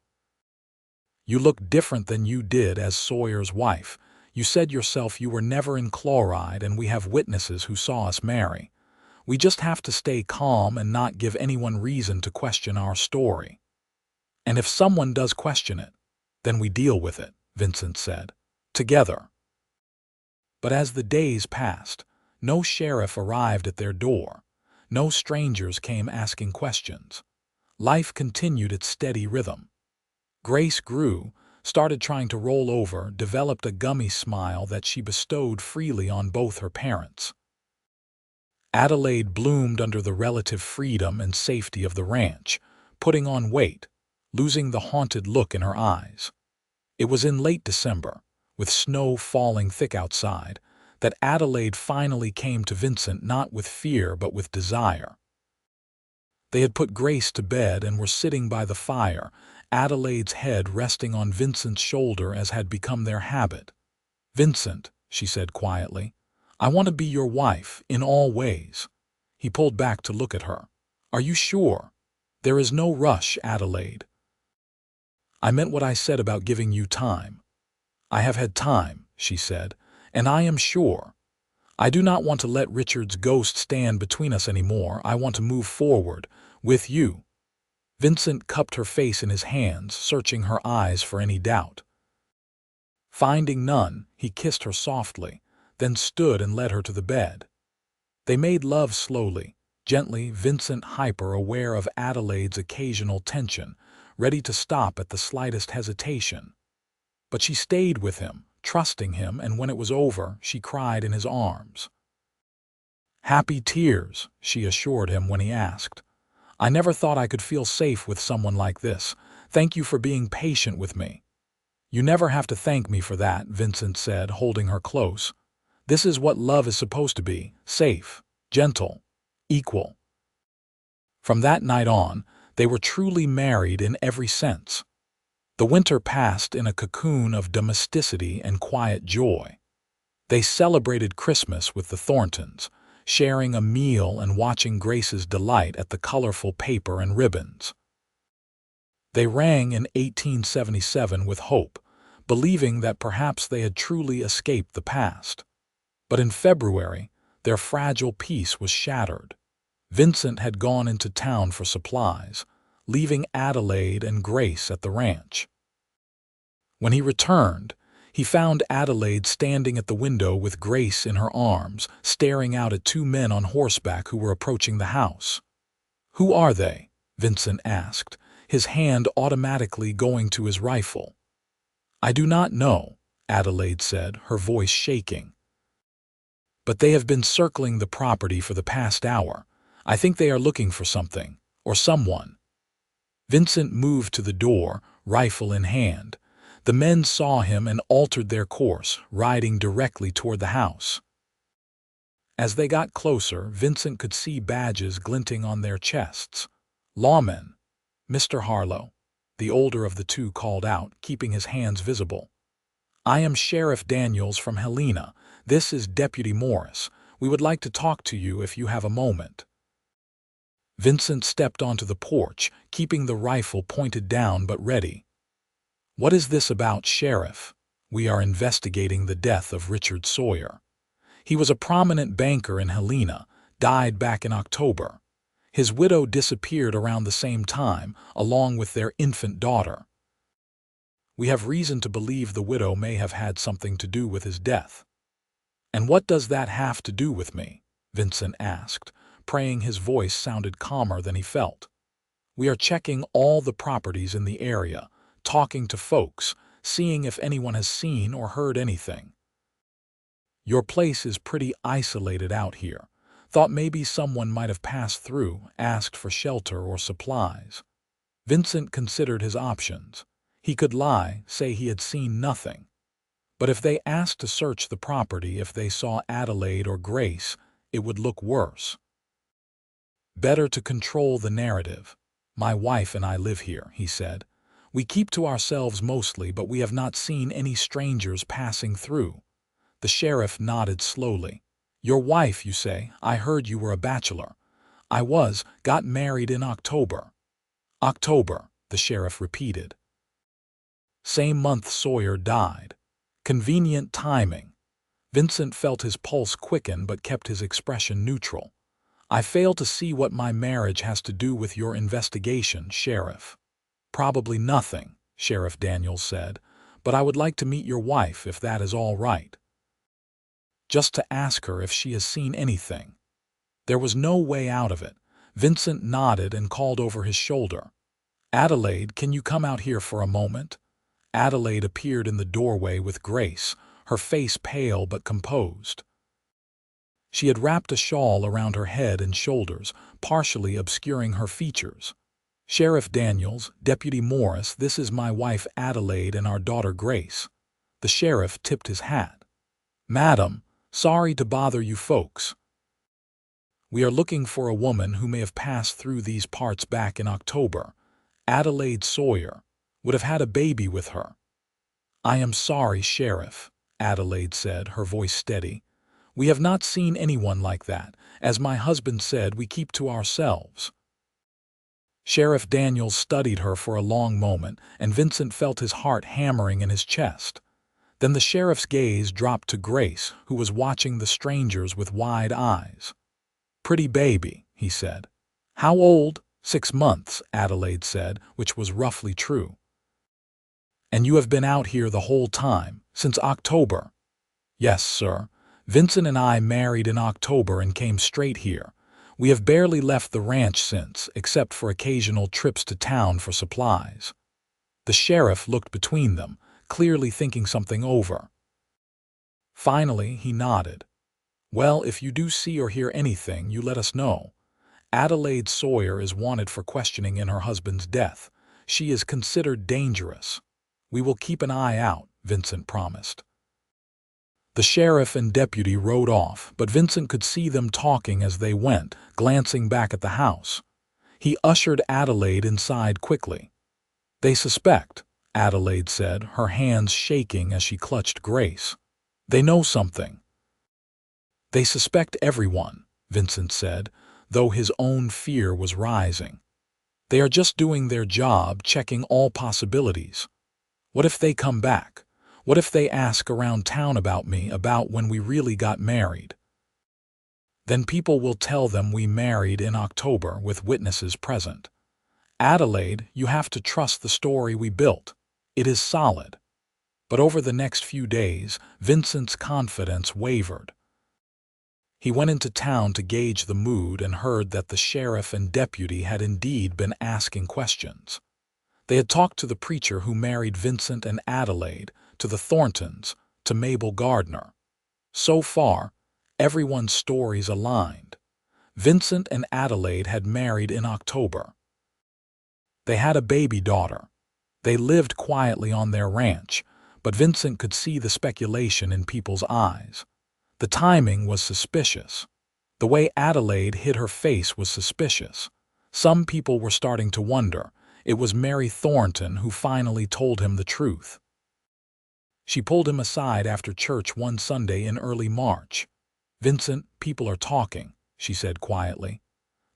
You look different than you did as Sawyer's wife. You said yourself you were never in chloride, and we have witnesses who saw us marry. We just have to stay calm and not give anyone reason to question our story. And if someone does question it, then we deal with it," Vincent said. "Together." But as the days passed, no sheriff arrived at their door. No strangers came asking questions. Life continued its steady rhythm. Grace grew, started trying to roll over, developed a gummy smile that she bestowed freely on both her parents. Adelaide bloomed under the relative freedom and safety of the ranch, putting on weight, losing the haunted look in her eyes. It was in late December, with snow falling thick outside, that Adelaide finally came to Vincent not with fear but with desire. They had put Grace to bed and were sitting by the fire, Adelaide's head resting on Vincent's shoulder as had become their habit. "Vincent," she said quietly, "I want to be your wife in all ways." He pulled back to look at her. "Are you sure? There is no rush, Adelaide." "I meant what I said about giving you time." "I have had time," she said, "and I am sure. I do not want to let Richard's ghost stand between us anymore. I want to move forward, with you." Vincent cupped her face in his hands, searching her eyes for any doubt. Finding none, he kissed her softly, then stood and led her to the bed. They made love slowly, gently, Vincent hyper-aware of Adelaide's occasional tension, ready to stop at the slightest hesitation. But she stayed with him, trusting him, and when it was over, she cried in his arms. "Happy tears," she assured him when he asked. "I never thought I could feel safe with someone like this. Thank you for being patient with me." "You never have to thank me for that," Vincent said, holding her close. "This is what love is supposed to be, safe, gentle, equal." From that night on, they were truly married in every sense. The winter passed in a cocoon of domesticity and quiet joy. They celebrated Christmas with the Thorntons, sharing a meal and watching Grace's delight at the colorful paper and ribbons. They rang in 1877 with hope, believing that perhaps they had truly escaped the past. But in February, their fragile peace was shattered. Vincent had gone into town for supplies, leaving Adelaide and Grace at the ranch. When he returned, he found Adelaide standing at the window with Grace in her arms, staring out at two men on horseback who were approaching the house. "Who are they?" Vincent asked, his hand automatically going to his rifle. "I do not know," Adelaide said, her voice shaking. "But they have been circling the property for the past hour. I think they are looking for something, or someone." Vincent moved to the door, rifle in hand. The men saw him and altered their course, riding directly toward the house. As they got closer, Vincent could see badges glinting on their chests. "Lawmen." "Mr. Harlow," the older of the two called out, keeping his hands visible. "I am Sheriff Daniels from Helena. This is Deputy Morris. We would like to talk to you if you have a moment." Vincent stepped onto the porch, keeping the rifle pointed down but ready. "What is this about, Sheriff?" "We are investigating the death of Richard Sawyer. He was a prominent banker in Helena, died back in October. His widow disappeared around the same time, along with their infant daughter. We have reason to believe the widow may have had something to do with his death." "And what does that have to do with me?" Vincent asked, praying his voice sounded calmer than he felt. "We are checking all the properties in the area, talking to folks, seeing if anyone has seen or heard anything. Your place is pretty isolated out here. Thought maybe someone might have passed through, asked for shelter or supplies." Vincent considered his options. He could lie, say he had seen nothing. But if they asked to search the property, if they saw Adelaide or Grace, it would look worse. Better to control the narrative. My wife and I live here, he said. We keep to ourselves mostly, but we have not seen any strangers passing through. The sheriff nodded slowly. Your wife, you say? I heard you were a bachelor. I got married in October. October, the sheriff repeated. Same month Sawyer died. Convenient timing. Vincent felt his pulse quicken but kept his expression neutral. I fail to see what my marriage has to do with your investigation, Sheriff. Probably nothing, Sheriff Daniels said, but I would like to meet your wife if that is all right. Just to ask her if she has seen anything. There was no way out of it. Vincent nodded and called over his shoulder. Adelaide, can you come out here for a moment? Adelaide appeared in the doorway with Grace, her face pale but composed. She had wrapped a shawl around her head and shoulders, partially obscuring her features. Sheriff Daniels, Deputy Morris, this is my wife Adelaide and our daughter Grace. The sheriff tipped his hat. Madam, sorry to bother you folks. We are looking for a woman who may have passed through these parts back in October. Adelaide Sawyer would have had a baby with her. I am sorry, Sheriff, Adelaide said, her voice steady. We have not seen anyone like that. As my husband said, we keep to ourselves. Sheriff Daniels studied her for a long moment, and Vincent felt his heart hammering in his chest. Then the sheriff's gaze dropped to Grace, who was watching the strangers with wide eyes. Pretty baby, he said. How old? 6 months, Adelaide said, which was roughly true. And you have been out here the whole time, since October? Yes, sir. Vincent and I married in October and came straight here. We have barely left the ranch since, except for occasional trips to town for supplies. The sheriff looked between them, clearly thinking something over. Finally, he nodded. Well, if you do see or hear anything, you let us know. Adelaide Sawyer is wanted for questioning in her husband's death. She is considered dangerous. We will keep an eye out, Vincent promised. The sheriff and deputy rode off, but Vincent could see them talking as they went, glancing back at the house. He ushered Adelaide inside quickly. They suspect, Adelaide said, her hands shaking as she clutched Grace. They know something. They suspect everyone, Vincent said, though his own fear was rising. They are just doing their job, checking all possibilities. What if they come back? What if they ask around town about me, about when we really got married? Then people will tell them we married in October with witnesses present. Adelaide, you have to trust the story we built. It is solid. But over the next few days, Vincent's confidence wavered. He went into town to gauge the mood and heard that the sheriff and deputy had indeed been asking questions. They had talked to the preacher who married Vincent and Adelaide, to the Thorntons, to Mabel Gardner. So far, everyone's stories aligned. Vincent and Adelaide had married in October. They had a baby daughter. They lived quietly on their ranch, but Vincent could see the speculation in people's eyes. The timing was suspicious. The way Adelaide hid her face was suspicious. Some people were starting to wonder. It was Mary Thornton who finally told him the truth. She pulled him aside after church one Sunday in early March. Vincent, people are talking, she said quietly.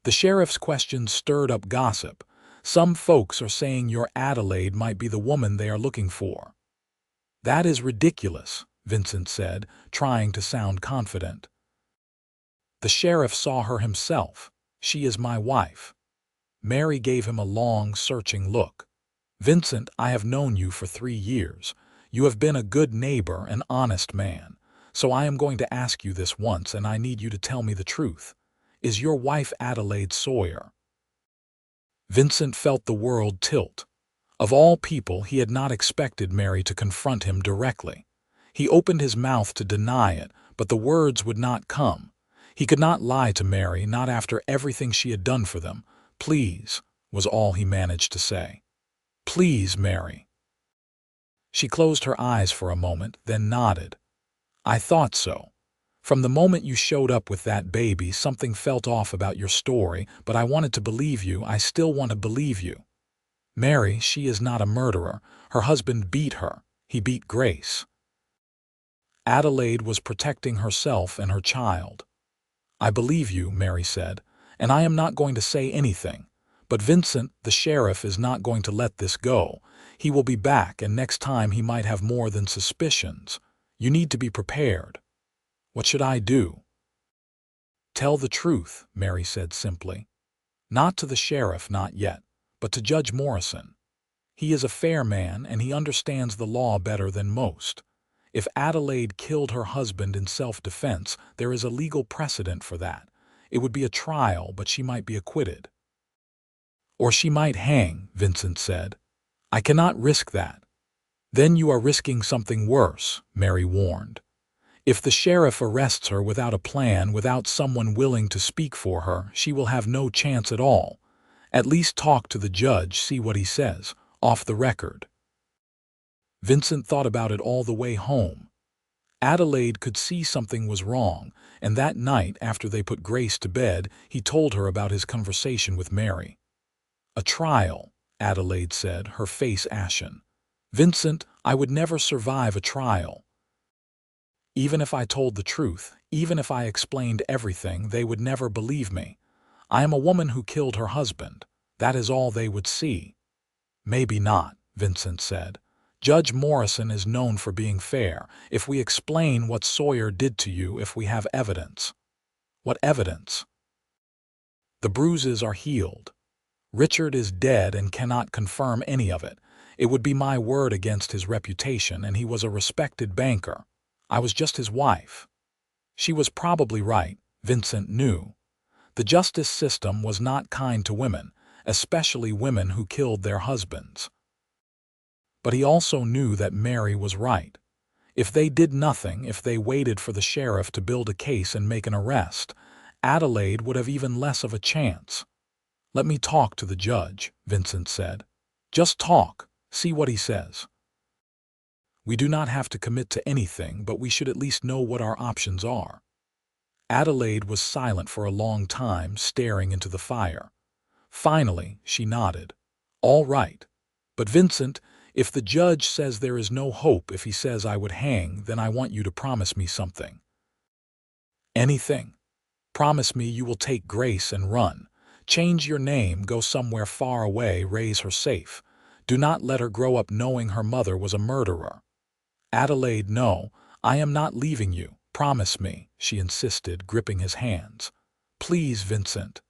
The sheriff's questions stirred up gossip. Some folks are saying your Adelaide might be the woman they are looking for. That is ridiculous, Vincent said, trying to sound confident. The sheriff saw her himself. She is my wife. Mary gave him a long, searching look. Vincent, I have known you for 3 years. You have been a good neighbor, an honest man. So I am going to ask you this once, and I need you to tell me the truth. Is your wife Adelaide Sawyer? Vincent felt the world tilt. Of all people, he had not expected Mary to confront him directly. He opened his mouth to deny it, but the words would not come. He could not lie to Mary, not after everything she had done for them. Please, was all he managed to say. Please, Mary. She closed her eyes for a moment, then nodded. I thought so. From the moment you showed up with that baby, something felt off about your story, but I wanted to believe you. I still want to believe you. Mary, she is not a murderer. Her husband beat her. He beat Grace. Adelaide was protecting herself and her child. I believe you, Mary said, and I am not going to say anything. But Vincent, the sheriff, is not going to let this go. He will be back, and next time he might have more than suspicions. You need to be prepared. What should I do? Tell the truth, Mary said simply. Not to the sheriff, not yet, but to Judge Morrison. He is a fair man, and he understands the law better than most. If Adelaide killed her husband in self-defense, there is a legal precedent for that. It would be a trial, but she might be acquitted. Or she might hang, Vincent said. I cannot risk that. Then you are risking something worse, Mary warned. If the sheriff arrests her without a plan, without someone willing to speak for her, she will have no chance at all. At least talk to the judge, see what he says, off the record. Vincent thought about it all the way home. Adelaide could see something was wrong, and that night, after they put Grace to bed, he told her about his conversation with Mary. A trial, Adelaide said, her face ashen. Vincent, I would never survive a trial. Even if I told the truth, even if I explained everything, they would never believe me. I am a woman who killed her husband. That is all they would see. Maybe not, Vincent said. Judge Morrison is known for being fair. If we explain what Sawyer did to you, if we have evidence. What evidence? The bruises are healed. Richard is dead and cannot confirm any of it. It would be my word against his reputation, and he was a respected banker. I was just his wife. She was probably right, Vincent knew. The justice system was not kind to women, especially women who killed their husbands. But he also knew that Mary was right. If they did nothing, if they waited for the sheriff to build a case and make an arrest, Adelaide would have even less of a chance. Let me talk to the judge, Vincent said. Just talk, see what he says. We do not have to commit to anything, but we should at least know what our options are. Adelaide was silent for a long time, staring into the fire. Finally, she nodded. All right. But Vincent, if the judge says there is no hope, if he says I would hang, then I want you to promise me something. Anything. Promise me you will take Grace and run. Change your name, go somewhere far away, raise her safe. Do not let her grow up knowing her mother was a murderer. Adelaide, no, I am not leaving you. Promise me, she insisted, gripping his hands. Please, Vincent.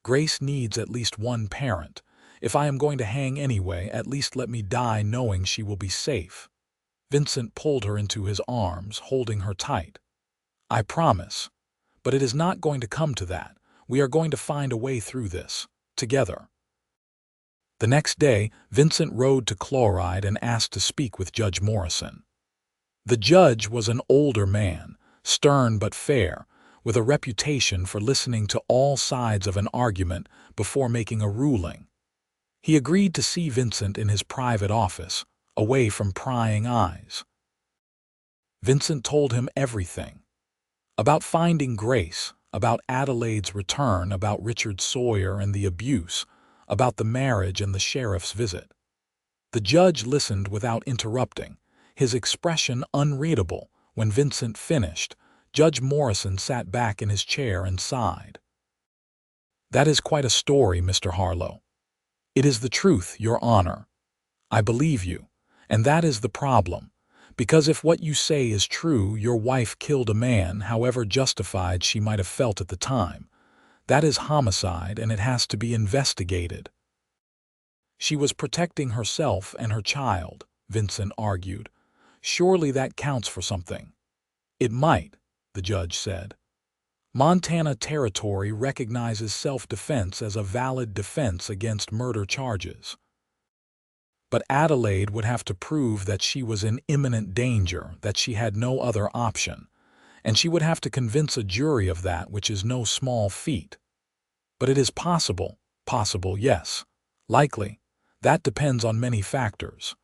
Grace needs at least one parent. If I am going to hang anyway, at least let me die knowing she will be safe. Vincent pulled her into his arms, holding her tight. I promise. But it is not going to come to that. We are going to find a way through this, together. The next day, Vincent rode to Chloride and asked to speak with Judge Morrison. The judge was an older man, stern but fair, with a reputation for listening to all sides of an argument before making a ruling. He agreed to see Vincent in his private office, away from prying eyes. Vincent told him everything. About finding Grace, about Adelaide's return, about Richard Sawyer and the abuse, about the marriage and the sheriff's visit. The judge listened without interrupting, his expression unreadable. When Vincent finished, Judge Morrison sat back in his chair and sighed. That is quite a story, Mr. Harlow. It is the truth, Your Honor. I believe you, and that is the problem. Because if what you say is true, your wife killed a man, however justified she might have felt at the time. That is homicide, and it has to be investigated. She was protecting herself and her child, Vincent argued. Surely that counts for something. It might, the judge said. Montana territory recognizes self-defense as a valid defense against murder charges. But Adelaide would have to prove that she was in imminent danger, that she had no other option, and she would have to convince a jury of that, which is no small feat. But it is possible, yes. Likely, that depends on many factors.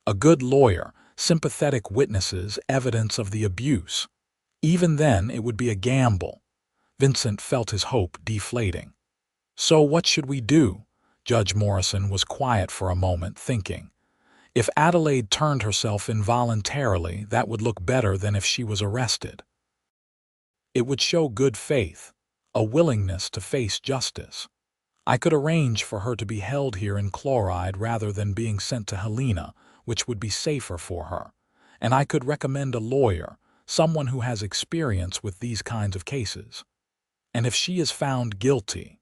A good lawyer, sympathetic witnesses, evidence of the abuse. Even then, it would be a gamble. Vincent felt his hope deflating. So what should we do? Judge Morrison was quiet for a moment, thinking. If Adelaide turned herself involuntarily, that would look better than if she was arrested. It would show good faith, a willingness to face justice. I could arrange for her to be held here in Chloride rather than being sent to Helena, which would be safer for her. And I could recommend a lawyer, someone who has experience with these kinds of cases. And if she is found guilty,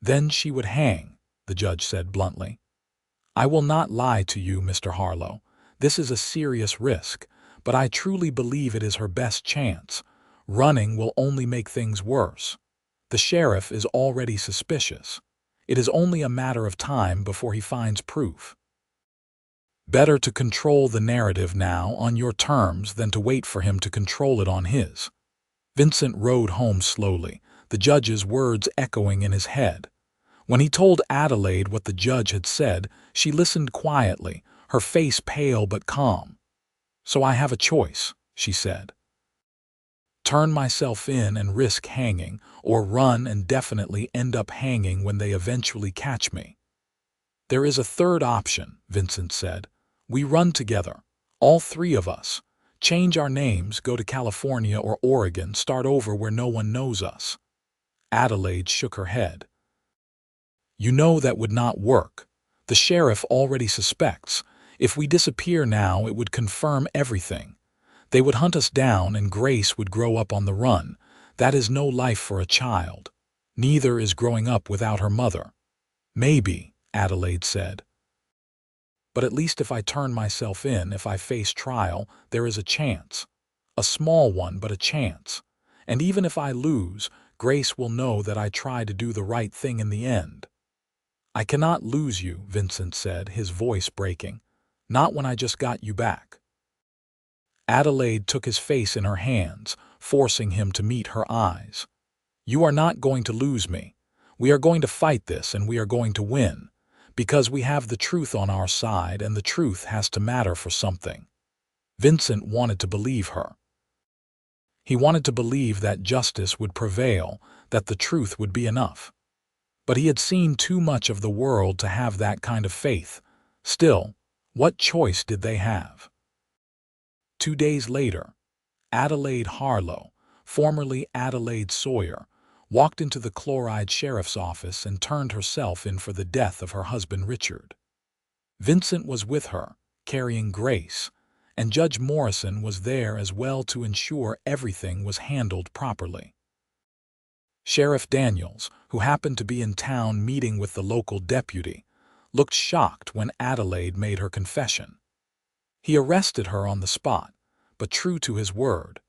then she would hang, the judge said bluntly. I will not lie to you, Mr. Harlow. This is a serious risk, but I truly believe it is her best chance. Running will only make things worse. The sheriff is already suspicious. It is only a matter of time before he finds proof. Better to control the narrative now on your terms than to wait for him to control it on his. Vincent rode home slowly, the judge's words echoing in his head. When he told Adelaide what the judge had said, she listened quietly, her face pale but calm. So I have a choice, she said. Turn myself in and risk hanging, or run and definitely end up hanging when they eventually catch me. There is a third option, Vincent said. We run together, all three of us. Change our names, go to California or Oregon, start over where no one knows us. Adelaide shook her head. You know that would not work. The sheriff already suspects. If we disappear now, it would confirm everything. They would hunt us down and Grace would grow up on the run. That is no life for a child. Neither is growing up without her mother. Maybe, Adelaide said. But at least if I turn myself in, if I face trial, there is a chance. A small one, but a chance. And even if I lose, Grace will know that I tried to do the right thing in the end. I cannot lose you, Vincent said, his voice breaking. Not when I just got you back. Adelaide took his face in her hands, forcing him to meet her eyes. You are not going to lose me. We are going to fight this and we are going to win. Because we have the truth on our side and the truth has to matter for something. Vincent wanted to believe her. He wanted to believe that justice would prevail, that the truth would be enough. But he had seen too much of the world to have that kind of faith. Still, what choice did they have? 2 days later, Adelaide Harlow, formerly Adelaide Sawyer, walked into the Chloride Sheriff's office and turned herself in for the death of her husband Richard. Vincent was with her, carrying Grace, and Judge Morrison was there as well to ensure everything was handled properly. Sheriff Daniels, who happened to be in town meeting with the local deputy, looked shocked when Adelaide made her confession. He arrested her on the spot, but true to his word,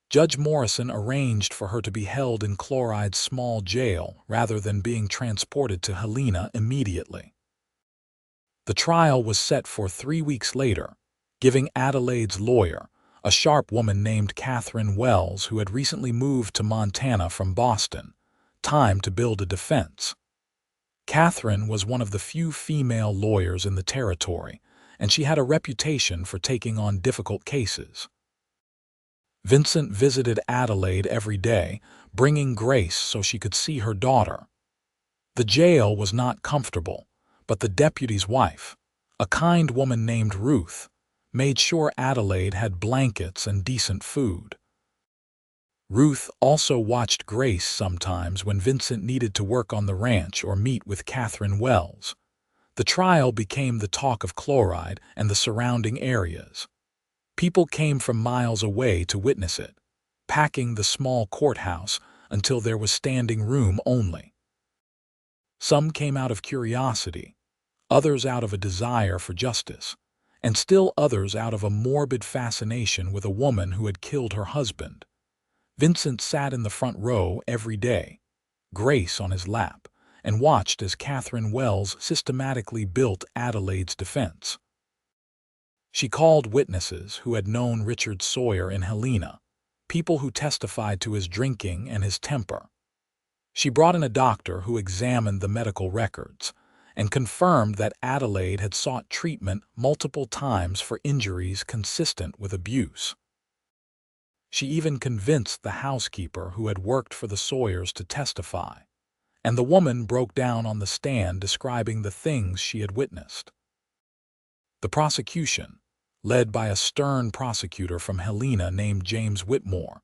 Judge Morrison arranged for her to be held in Chloride's small jail rather than being transported to Helena immediately. The trial was set for 3 weeks later, giving Adelaide's lawyer, a sharp woman named Catherine Wells who had recently moved to Montana from Boston, time to build a defense. Catherine was one of the few female lawyers in the territory, and she had a reputation for taking on difficult cases. Vincent visited Adelaide every day, bringing Grace so she could see her daughter. The jail was not comfortable, but the deputy's wife, a kind woman named Ruth, made sure Adelaide had blankets and decent food. Ruth also watched Grace sometimes when Vincent needed to work on the ranch or meet with Catherine Wells. The trial became the talk of Chloride and the surrounding areas. People came from miles away to witness it, packing the small courthouse until there was standing room only. Some came out of curiosity, others out of a desire for justice, and still others out of a morbid fascination with a woman who had killed her husband. Vincent sat in the front row every day, Grace on his lap, and watched as Catherine Wells systematically built Adelaide's defense. She called witnesses who had known Richard Sawyer in Helena, people who testified to his drinking and his temper. She brought in a doctor who examined the medical records, and confirmed that Adelaide had sought treatment multiple times for injuries consistent with abuse. She even convinced the housekeeper who had worked for the Sawyers to testify, and the woman broke down on the stand describing the things she had witnessed. The prosecution, led by a stern prosecutor from Helena named James Whitmore,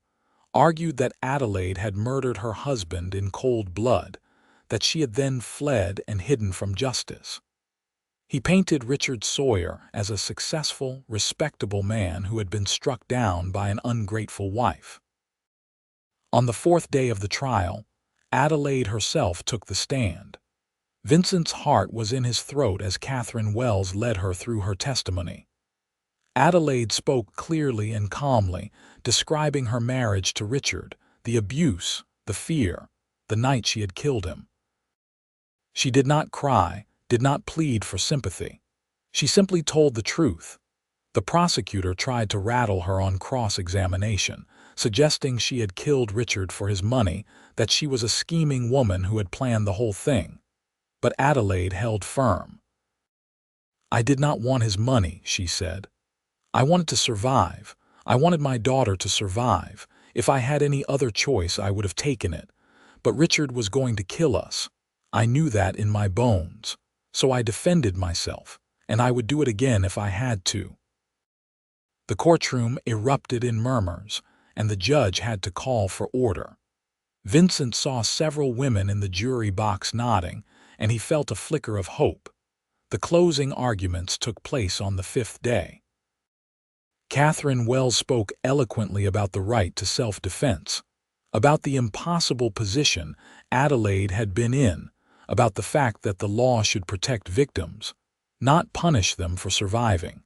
argued that Adelaide had murdered her husband in cold blood, that she had then fled and hidden from justice. He painted Richard Sawyer as a successful, respectable man who had been struck down by an ungrateful wife. On the fourth day of the trial, Adelaide herself took the stand. Vincent's heart was in his throat as Catherine Wells led her through her testimony. Adelaide spoke clearly and calmly, describing her marriage to Richard, the abuse, the fear, the night she had killed him. She did not cry, did not plead for sympathy. She simply told the truth. The prosecutor tried to rattle her on cross-examination, suggesting she had killed Richard for his money, that she was a scheming woman who had planned the whole thing. But Adelaide held firm. "I did not want his money," she said. "I wanted to survive. I wanted my daughter to survive. If I had any other choice, I would have taken it. But Richard was going to kill us. I knew that in my bones. So I defended myself, and I would do it again if I had to." The courtroom erupted in murmurs, and the judge had to call for order. Vincent saw several women in the jury box nodding, and he felt a flicker of hope. The closing arguments took place on the fifth day. Catherine Wells spoke eloquently about the right to self-defense, about the impossible position Adelaide had been in, about the fact that the law should protect victims, not punish them for surviving.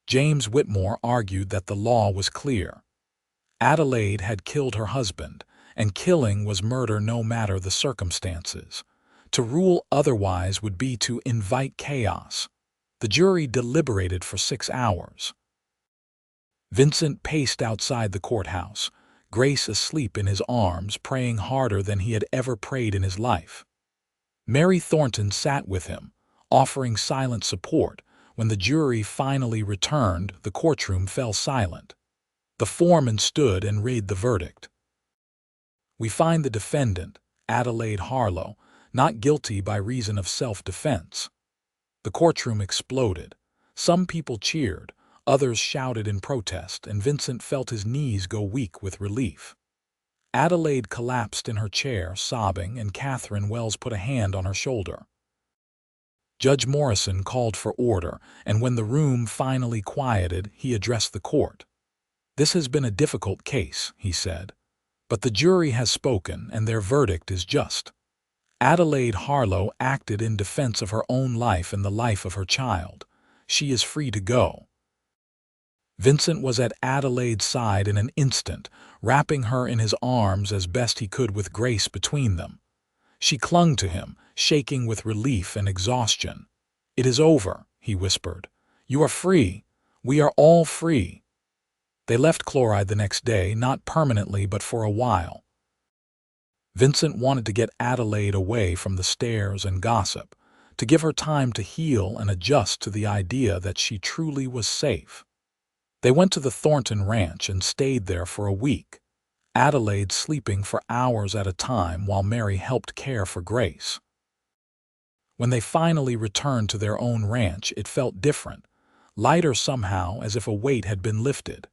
James Whitmore argued that the law was clear. Adelaide had killed her husband, and killing was murder no matter the circumstances. To rule otherwise would be to invite chaos. The jury deliberated for 6 hours. Vincent paced outside the courthouse, Grace asleep in his arms, praying harder than he had ever prayed in his life. Mary Thornton sat with him, offering silent support. When the jury finally returned, the courtroom fell silent. The foreman stood and read the verdict. "We find the defendant, Adelaide Harlow, not guilty by reason of self-defense." The courtroom exploded. Some people cheered, others shouted in protest, and Vincent felt his knees go weak with relief. Adelaide collapsed in her chair, sobbing, and Catherine Wells put a hand on her shoulder. Judge Morrison called for order, and when the room finally quieted, he addressed the court. "This has been a difficult case," he said, "but the jury has spoken, and their verdict is just. Adelaide Harlow acted in defense of her own life and the life of her child. She is free to go." Vincent was at Adelaide's side in an instant, wrapping her in his arms as best he could with Grace between them. She clung to him, shaking with relief and exhaustion. "It is over," he whispered. "You are free. We are all free." They left Chloride the next day, not permanently but for a while. Vincent wanted to get Adelaide away from the stares and gossip, to give her time to heal and adjust to the idea that she truly was safe. They went to the Thornton Ranch and stayed there for a week, Adelaide sleeping for hours at a time while Mary helped care for Grace. When they finally returned to their own ranch, it felt different, lighter somehow, as if a weight had been lifted.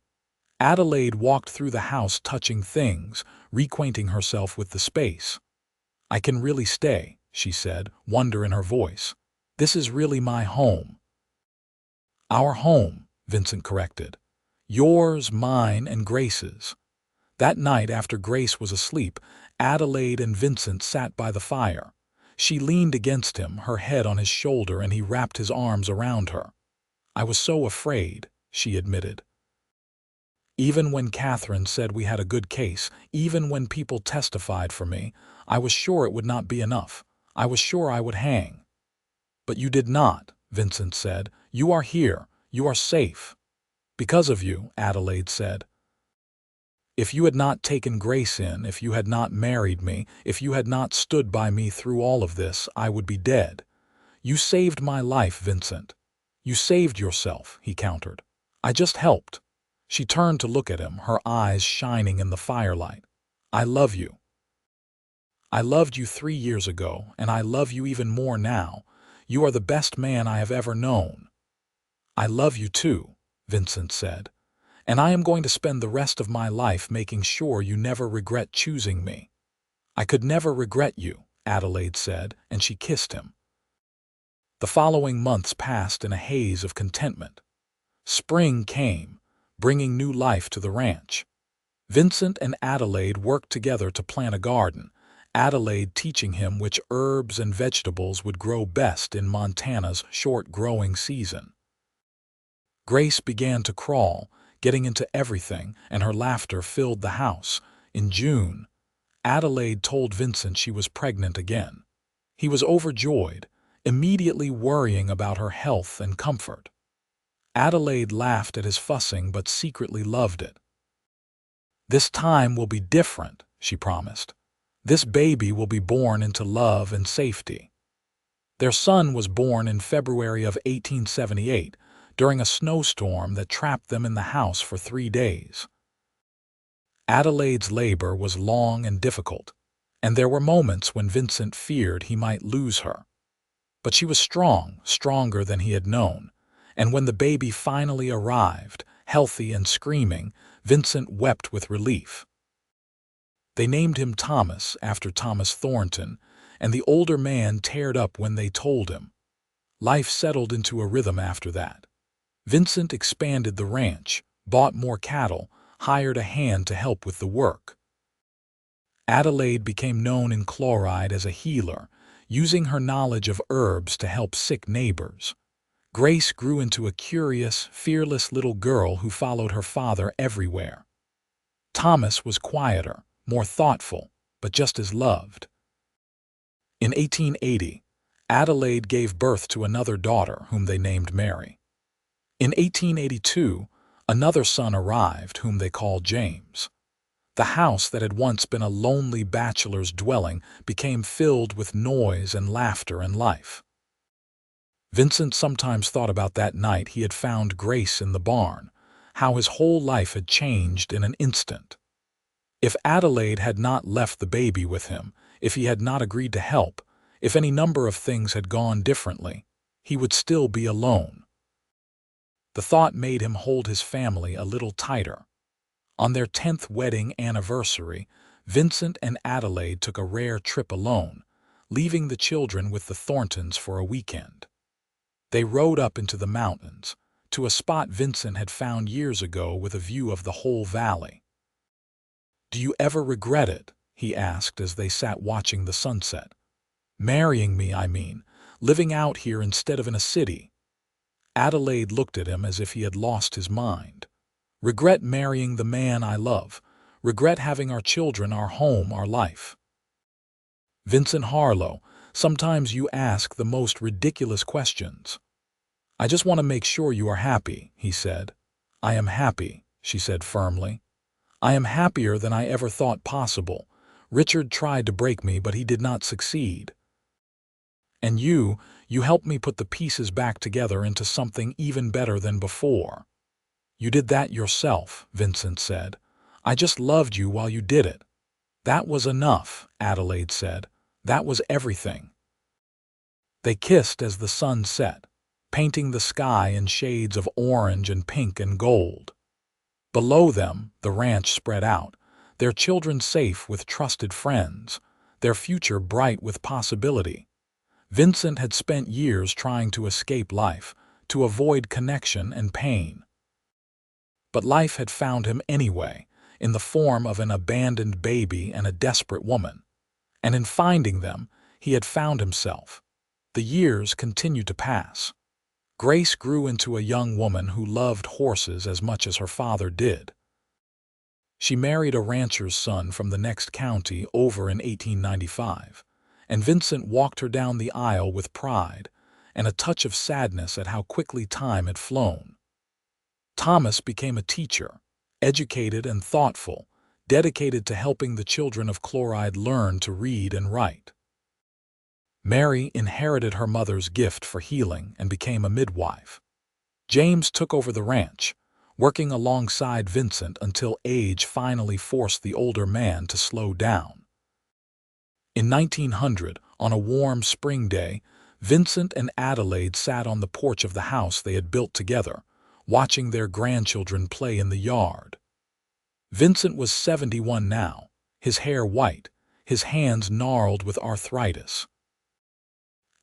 Adelaide walked through the house touching things, reacquainting herself with the space. "I can really stay," she said, wonder in her voice. "This is really my home." "Our home," Vincent corrected. "Yours, mine, and Grace's." That night, after Grace was asleep, Adelaide and Vincent sat by the fire. She leaned against him, her head on his shoulder, and he wrapped his arms around her. "I was so afraid," she admitted. "Even when Catherine said we had a good case, even when people testified for me, I was sure it would not be enough. I was sure I would hang." "But you did not," Vincent said. "You are here. You are safe." "Because of you," Adelaide said. If you had not taken Grace in, if you had not married me, if you had not stood by me through all of this, I would be dead. You saved my life, Vincent. You saved yourself, he countered. I just helped. She turned to look at him, her eyes shining in the firelight. I love you. I loved you 3 years ago, and I love you even more now. You are the best man I have ever known. I love you too, Vincent said, and I am going to spend the rest of my life making sure you never regret choosing me. I could never regret you, Adelaide said, and she kissed him. The following months passed in a haze of contentment. Spring came, bringing new life to the ranch. Vincent and Adelaide worked together to plant a garden, Adelaide teaching him which herbs and vegetables would grow best in Montana's short growing season. Grace began to crawl, getting into everything, and her laughter filled the house. In June, Adelaide told Vincent she was pregnant again. He was overjoyed, immediately worrying about her health and comfort. Adelaide laughed at his fussing but secretly loved it. This time will be different, she promised. This baby will be born into love and safety. Their son was born in February of 1878, during a snowstorm that trapped them in the house for 3 days. Adelaide's labor was long and difficult, and there were moments when Vincent feared he might lose her. But she was strong, stronger than he had known, and when the baby finally arrived, healthy and screaming, Vincent wept with relief. They named him Thomas after Thomas Thornton, and the older man teared up when they told him. Life settled into a rhythm after that. Vincent expanded the ranch, bought more cattle, hired a hand to help with the work. Adelaide became known in Chloride as a healer, using her knowledge of herbs to help sick neighbors. Grace grew into a curious, fearless little girl who followed her father everywhere. Thomas was quieter, more thoughtful, but just as loved. In 1880, Adelaide gave birth to another daughter whom they named Mary. In 1882, another son arrived whom they called James. The house that had once been a lonely bachelor's dwelling became filled with noise and laughter and life. Vincent sometimes thought about that night he had found Grace in the barn, how his whole life had changed in an instant. If Adelaide had not left the baby with him, if he had not agreed to help, if any number of things had gone differently, he would still be alone. The thought made him hold his family a little tighter. On their 10th wedding anniversary, Vincent and Adelaide took a rare trip alone, leaving the children with the Thorntons for a weekend. They rode up into the mountains, to a spot Vincent had found years ago with a view of the whole valley. "Do you ever regret it?" he asked as they sat watching the sunset. "Marrying me, I mean, living out here instead of in a city." Adelaide looked at him as if he had lost his mind. "Regret marrying the man I love. Regret having our children, our home, our life." Vincent Harlow, sometimes you ask the most ridiculous questions. "I just want to make sure you are happy," he said. "I am happy," she said firmly. "I am happier than I ever thought possible. Richard tried to break me, but he did not succeed. And you helped me put the pieces back together into something even better than before." "You did that yourself," Vincent said. "I just loved you while you did it." "That was enough," Adelaide said. "That was everything." They kissed as the sun set, painting the sky in shades of orange and pink and gold. Below them, the ranch spread out, their children safe with trusted friends, their future bright with possibility. Vincent had spent years trying to escape life, to avoid connection and pain. But life had found him anyway, in the form of an abandoned baby and a desperate woman. And in finding them, he had found himself. The years continued to pass. Grace grew into a young woman who loved horses as much as her father did. She married a rancher's son from the next county over in 1895, and Vincent walked her down the aisle with pride and a touch of sadness at how quickly time had flown. Thomas became a teacher, educated and thoughtful, dedicated to helping the children of Chloride learn to read and write. Mary inherited her mother's gift for healing and became a midwife. James took over the ranch, working alongside Vincent until age finally forced the older man to slow down. In 1900, on a warm spring day, Vincent and Adelaide sat on the porch of the house they had built together, watching their grandchildren play in the yard. Vincent was 71 now, his hair white, his hands gnarled with arthritis.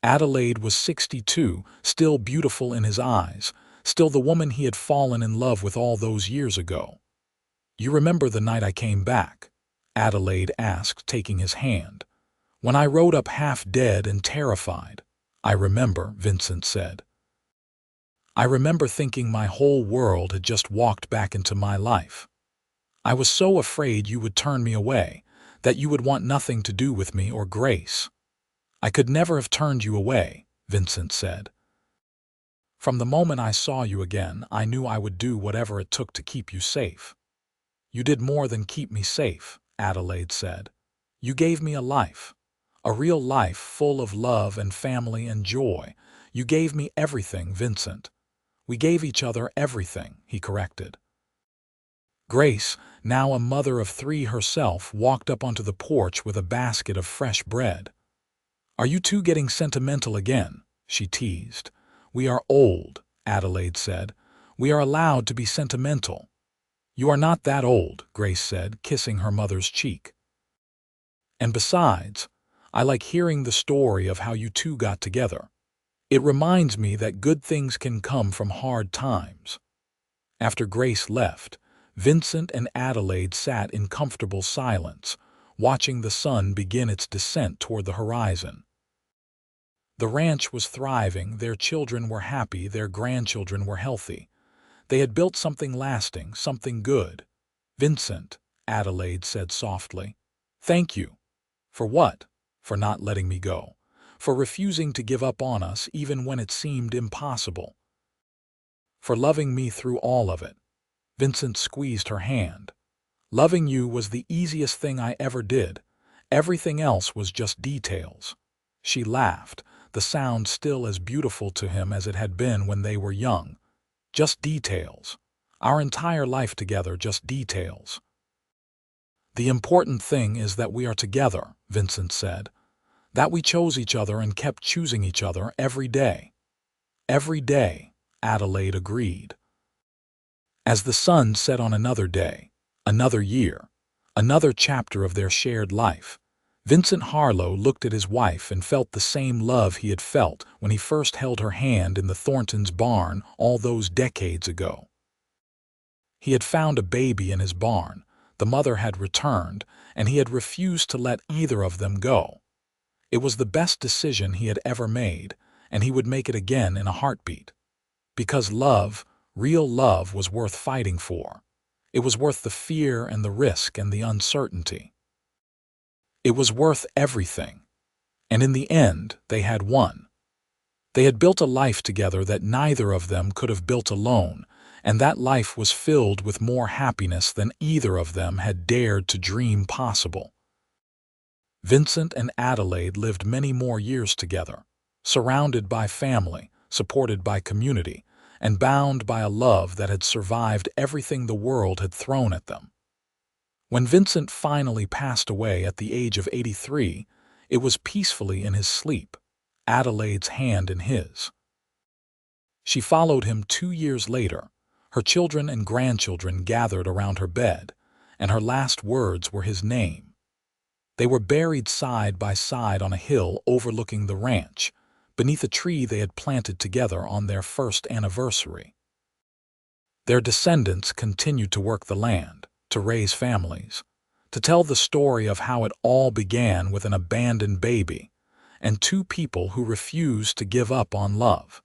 Adelaide was 62, still beautiful in his eyes, still the woman he had fallen in love with all those years ago. "You remember the night I came back?" Adelaide asked, taking his hand. "When I rode up half dead and terrified." "I remember," Vincent said. "I remember thinking my whole world had just walked back into my life. I was so afraid you would turn me away, that you would want nothing to do with me or Grace." "I could never have turned you away," Vincent said. "From the moment I saw you again, I knew I would do whatever it took to keep you safe." "You did more than keep me safe," Adelaide said. "You gave me a life. A real life full of love and family and joy. You gave me everything, Vincent." "We gave each other everything," he corrected. Grace, now a mother of 3 herself, walked up onto the porch with a basket of fresh bread. "Are you two getting sentimental again?" she teased. "We are old," Adelaide said. "We are allowed to be sentimental." "You are not that old," Grace said, kissing her mother's cheek. "And besides, I like hearing the story of how you two got together. It reminds me that good things can come from hard times." After Grace left, Vincent and Adelaide sat in comfortable silence, watching the sun begin its descent toward the horizon. The ranch was thriving, their children were happy, their grandchildren were healthy. They had built something lasting, something good. "Vincent," Adelaide said softly, "thank you." "For what?" "For not letting me go. For refusing to give up on us even when it seemed impossible. For loving me through all of it." Vincent squeezed her hand. "Loving you was the easiest thing I ever did. Everything else was just details." She laughed, the sound still as beautiful to him as it had been when they were young. "Just details. Our entire life together, just details." "The important thing is that we are together," Vincent said. "That we chose each other and kept choosing each other every day." "Every day," Adelaide agreed. As the sun set on another day, another year, another chapter of their shared life, Vincent Harlow looked at his wife and felt the same love he had felt when he first held her hand in the Thorntons' barn all those decades ago. He had found a baby in his barn, the mother had returned, and he had refused to let either of them go. It was the best decision he had ever made, and he would make it again in a heartbeat. Because love, real love, was worth fighting for. It was worth the fear and the risk and the uncertainty. It was worth everything. And in the end, they had won. They had built a life together that neither of them could have built alone, and that life was filled with more happiness than either of them had dared to dream possible. Vincent and Adelaide lived many more years together, surrounded by family, supported by community, and bound by a love that had survived everything the world had thrown at them. When Vincent finally passed away at the age of 83, it was peacefully in his sleep, Adelaide's hand in his. She followed him 2 years later, her children and grandchildren gathered around her bed, and her last words were his name. They were buried side by side on a hill overlooking the ranch, beneath a tree they had planted together on their first anniversary. Their descendants continued to work the land, to raise families, to tell the story of how it all began with an abandoned baby and 2 people who refused to give up on love.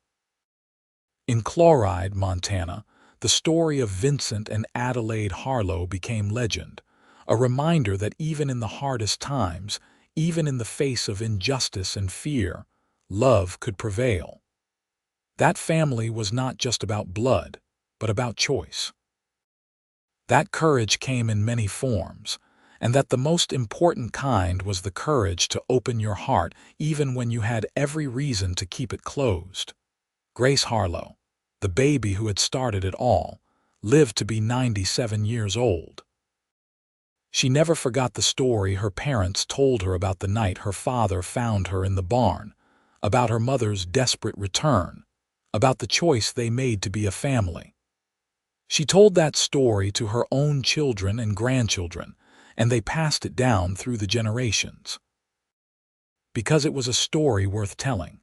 In Chloride, Montana, the story of Vincent and Adelaide Harlow became legend, a reminder that even in the hardest times, even in the face of injustice and fear, love could prevail. That family was not just about blood, but about choice. That courage came in many forms, and that the most important kind was the courage to open your heart even when you had every reason to keep it closed. Grace Harlow, the baby who had started it all, lived to be 97 years old. She never forgot the story her parents told her about the night her father found her in the barn, about her mother's desperate return, about the choice they made to be a family. She told that story to her own children and grandchildren, and they passed it down through the generations. Because it was a story worth telling.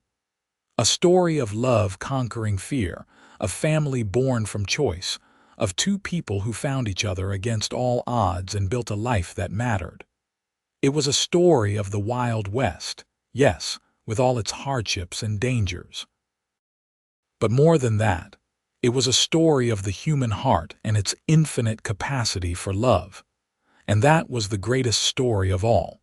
A story of love conquering fear, of family born from choice, of two people who found each other against all odds and built a life that mattered. It was a story of the Wild West, yes, with all its hardships and dangers. But more than that, it was a story of the human heart and its infinite capacity for love. And that was the greatest story of all.